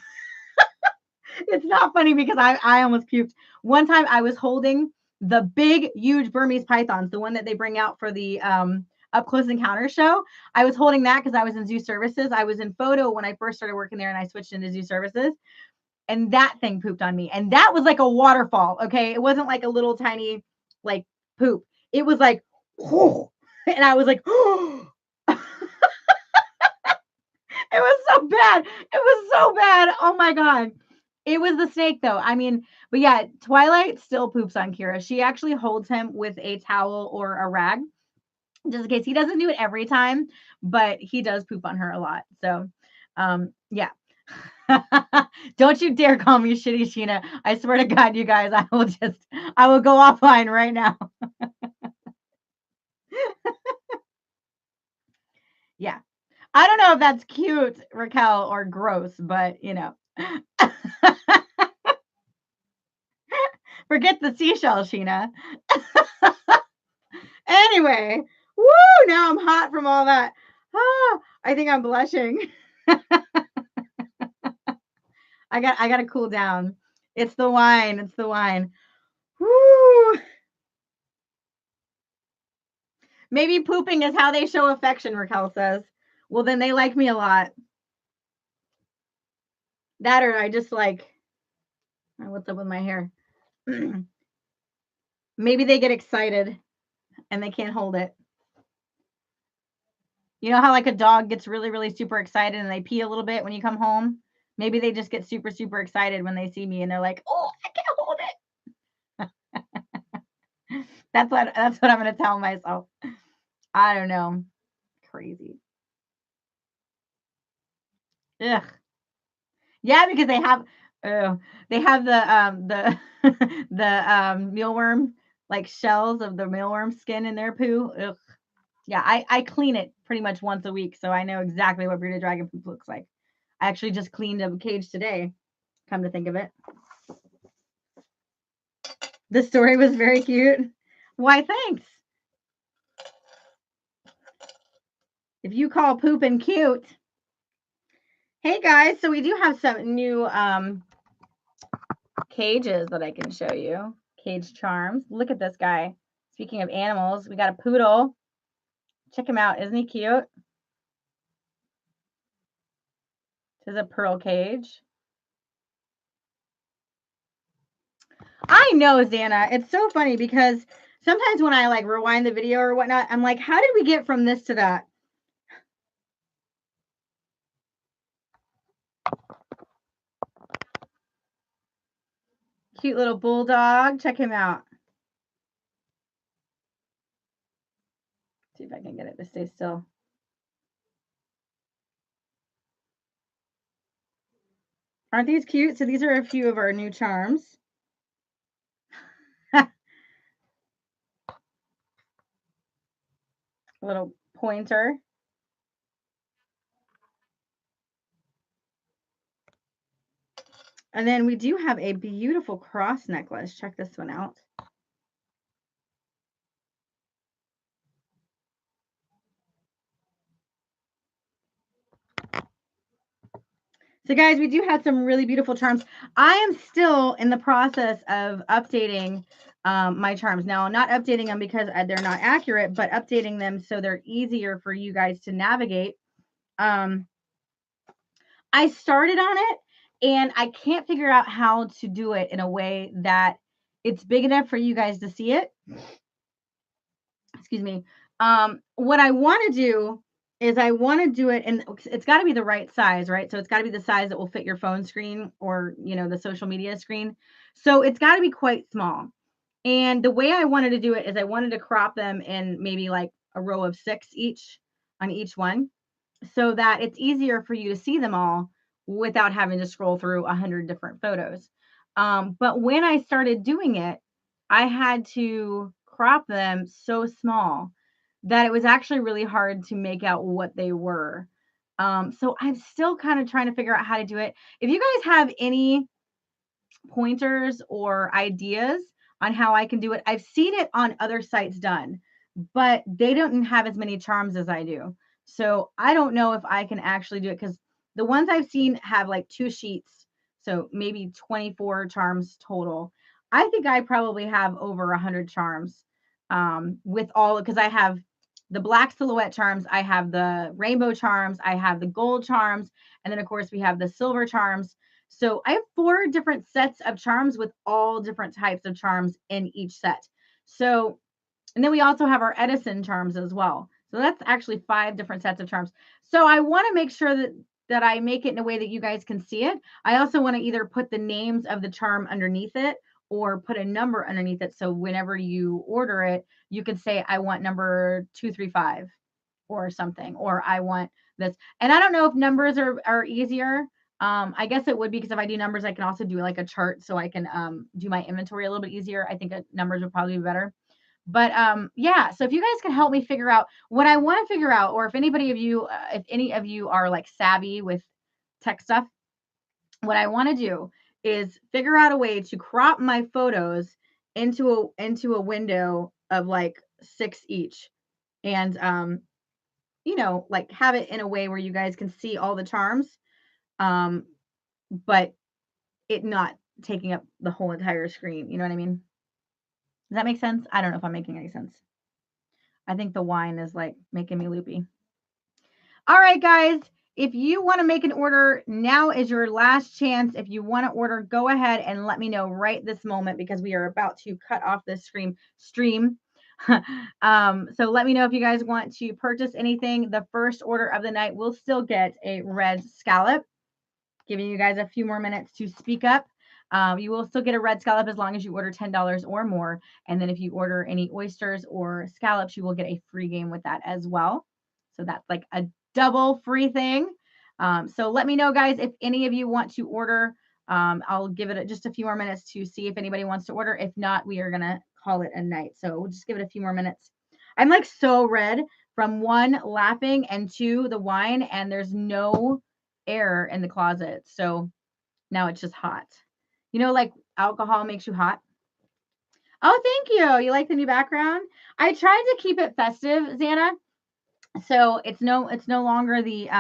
it's not funny because I almost puked. One time I was holding the big, huge Burmese pythons, the one that they bring out for the up close encounter show. I was holding that because I was in zoo services. I was in photo when I first started working there, and I switched into zoo services. And that thing pooped on me. And that was like a waterfall. Okay. It wasn't like a little tiny like poop. It was like, whoo, and I was like, oh. It was so bad. It was so bad. Oh my God. It was the snake though. I mean, but yeah, Twilight still poops on Kira. She actually holds him with a towel or a rag, just in case. He doesn't do it every time, but he does poop on her a lot. So yeah. Don't you dare call me Shitty Sheena. I swear to God, you guys, I will go offline right now. Yeah. I don't know if that's cute, Raquel, or gross, but forget the seashell, Sheena. Anyway, woo, now I'm hot from all that. Ah, I think I'm blushing. I got to cool down. It's the wine. It's the wine. Woo. Maybe pooping is how they show affection, Raquel says. Well, then they like me a lot. That, or I just like, what's up with my hair? Maybe they get excited and they can't hold it. You know how like a dog gets really, really super excited and they pee a little bit when you come home? Maybe they just get super, super excited when they see me and they're like, oh, I can't hold it. That's what I'm going to tell myself. I don't know. Crazy. Ugh. Yeah, because they have the mealworm like shells of the mealworm skin in their poo. Ugh. Yeah, I clean it pretty much once a week, so I know exactly what bearded dragon poop looks like. I actually just cleaned a cage today, come to think of it. The story was very cute. Why, thanks. If you call pooping cute. Hey guys, so we do have some new cages that I can show you. Cage charms. Look at this guy. Speaking of animals, we got a poodle. Check him out. Isn't he cute? This is a pearl cage. I know, Xana. It's so funny because sometimes when I like rewind the video or whatnot, I'm like, how did we get from this to that? Cute little bulldog. Check him out. See if I can get it to stay still. Aren't these cute? So these are a few of our new charms. Little pointer. And then we do have a beautiful cross necklace. Check this one out. So guys, we do have some really beautiful charms. I am still in the process of updating my charms. Now, not updating them because they're not accurate, but updating them so they're easier for you guys to navigate. I started on it and I can't figure out how to do it in a way that it's big enough for you guys to see it. Excuse me. What I want to do is I want to do it, and it's got to be the right size, right? So it's got to be the size that will fit your phone screen or, the social media screen. So it's got to be quite small. And the way I wanted to do it is I wanted to crop them in maybe like a row of 6 each on each one so that it's easier for you to see them all without having to scroll through 100 different photos. But when I started doing it, I had to crop them so small that it was actually really hard to make out what they were. So I'm still kind of trying to figure out how to do it. If you guys have any pointers or ideas on how I can do it, I've seen it on other sites done, but they don't have as many charms as I do. So I don't know if I can actually do it because the ones I've seen have like 2 sheets, so maybe 24 charms total. I think I probably have over 100 charms with all, because I have the black silhouette charms, I have the rainbow charms, I have the gold charms, and then of course we have the silver charms. So I have 4 different sets of charms with all different types of charms in each set. So, and then we also have our Edison charms as well. So that's actually 5 different sets of charms. So I want to make sure that I make it in a way that you guys can see it. I also want to either put the names of the charm underneath it or put a number underneath it. So whenever you order it, you can say, I want number 235 or something, or I want this. And I don't know if numbers are easier. I guess it would be, because if I do numbers, I can also do like a chart so I can do my inventory a little bit easier. I think numbers would probably be better. But yeah, so if you guys can help me figure out what I want to figure out, or if anybody of you, if any of you are like savvy with tech stuff, what I want to do is figure out a way to crop my photos into a window of like 6 each, and like have it in a way where you guys can see all the charms, but it not taking up the whole entire screen. You know what I mean? Does that make sense? I don't know if I'm making any sense. I think the wine is like making me loopy. All right, guys. If you want to make an order, now is your last chance. If you want to order, go ahead and let me know right this moment, because we are about to cut off this stream. So let me know if you guys want to purchase anything. The first order of the night will still get a red scallop. Giving you guys a few more minutes to speak up. You will still get a red scallop as long as you order $10 or more. And then if you order any oysters or scallops, you will get a free game with that as well. So that's like a double free thing. So let me know, guys, if any of you want to order. I'll give it just a few more minutes to see if anybody wants to order. If not, we are going to call it a night. So we'll just give it a few more minutes. I'm like so red from 1, laughing, and 2, the wine, and there's no air in the closet. So now it's just hot. Like alcohol makes you hot. Oh, thank you. You like the new background? I tried to keep it festive, Xana. So it's no longer the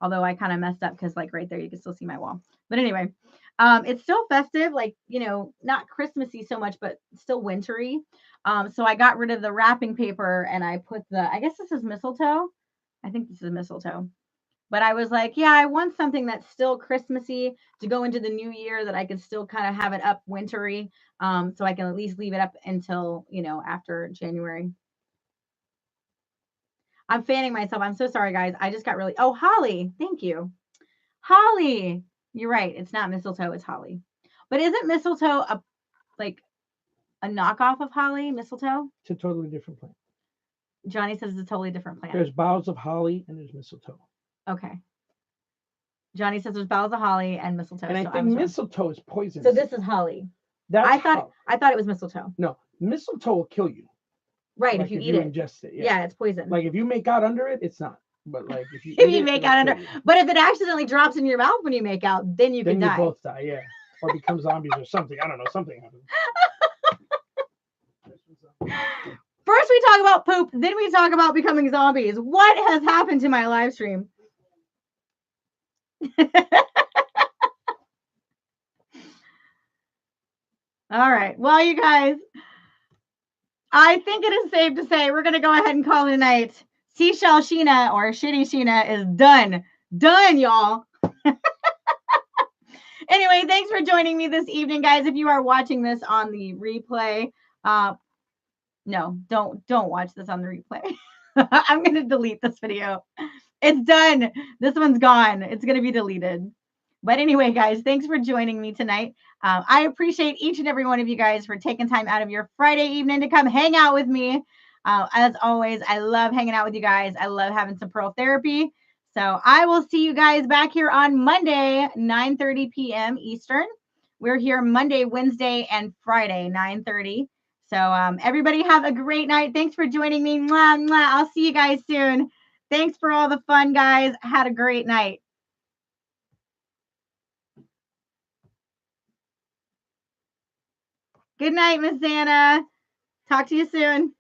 although I kind of messed up because like right there you can still see my wall. But anyway, it's still festive, like, not Christmassy so much, but still wintry. So I got rid of the wrapping paper and I put I guess this is mistletoe. I think this is mistletoe. But I was like, yeah, I want something that's still Christmassy to go into the new year that I can still kind of have it up wintry. So I can at least leave it up until, after January. I'm fanning myself. I'm so sorry, guys. I just got really, oh, holly. Thank you. Holly. You're right. It's not mistletoe, it's holly. But isn't mistletoe like a knockoff of holly, mistletoe? It's a totally different plant. Johnny says it's a totally different plant. There's boughs of holly and there's mistletoe. Okay. Johnny says there's boughs of holly and mistletoe. And I so think mistletoe is poisonous. So this is holly. I thought it was mistletoe. No, mistletoe will kill you. Right, if you eat it. Ingest it. Yeah, it's poison. Like if you make out under it, it's not. But like if you if you make out under, but if it accidentally drops in your mouth when you make out, then you can die. Then you both die, yeah, or become zombies or something. I don't know, something happens. First we talk about poop, then we talk about becoming zombies. What has happened to my live stream? All right. Well, you guys, I think it is safe to say we're going to go ahead and call it a night. Seashell Sheena or Shitty Sheena is done. Done, y'all. Anyway, thanks for joining me this evening, guys. If you are watching this on the replay, no, don't watch this on the replay. I'm going to delete this video. It's done. This one's gone. It's going to be deleted. But anyway, guys, thanks for joining me tonight. I appreciate each and every one of you guys for taking time out of your Friday evening to come hang out with me. As always, I love hanging out with you guys. I love having some pearl therapy. So I will see you guys back here on Monday, 9:30 p.m. Eastern. We're here Monday, Wednesday, and Friday, 9:30. So everybody have a great night. Thanks for joining me. Mwah, mwah. I'll see you guys soon. Thanks for all the fun, guys. Had a great night. Good night, Miss Anna. Talk to you soon.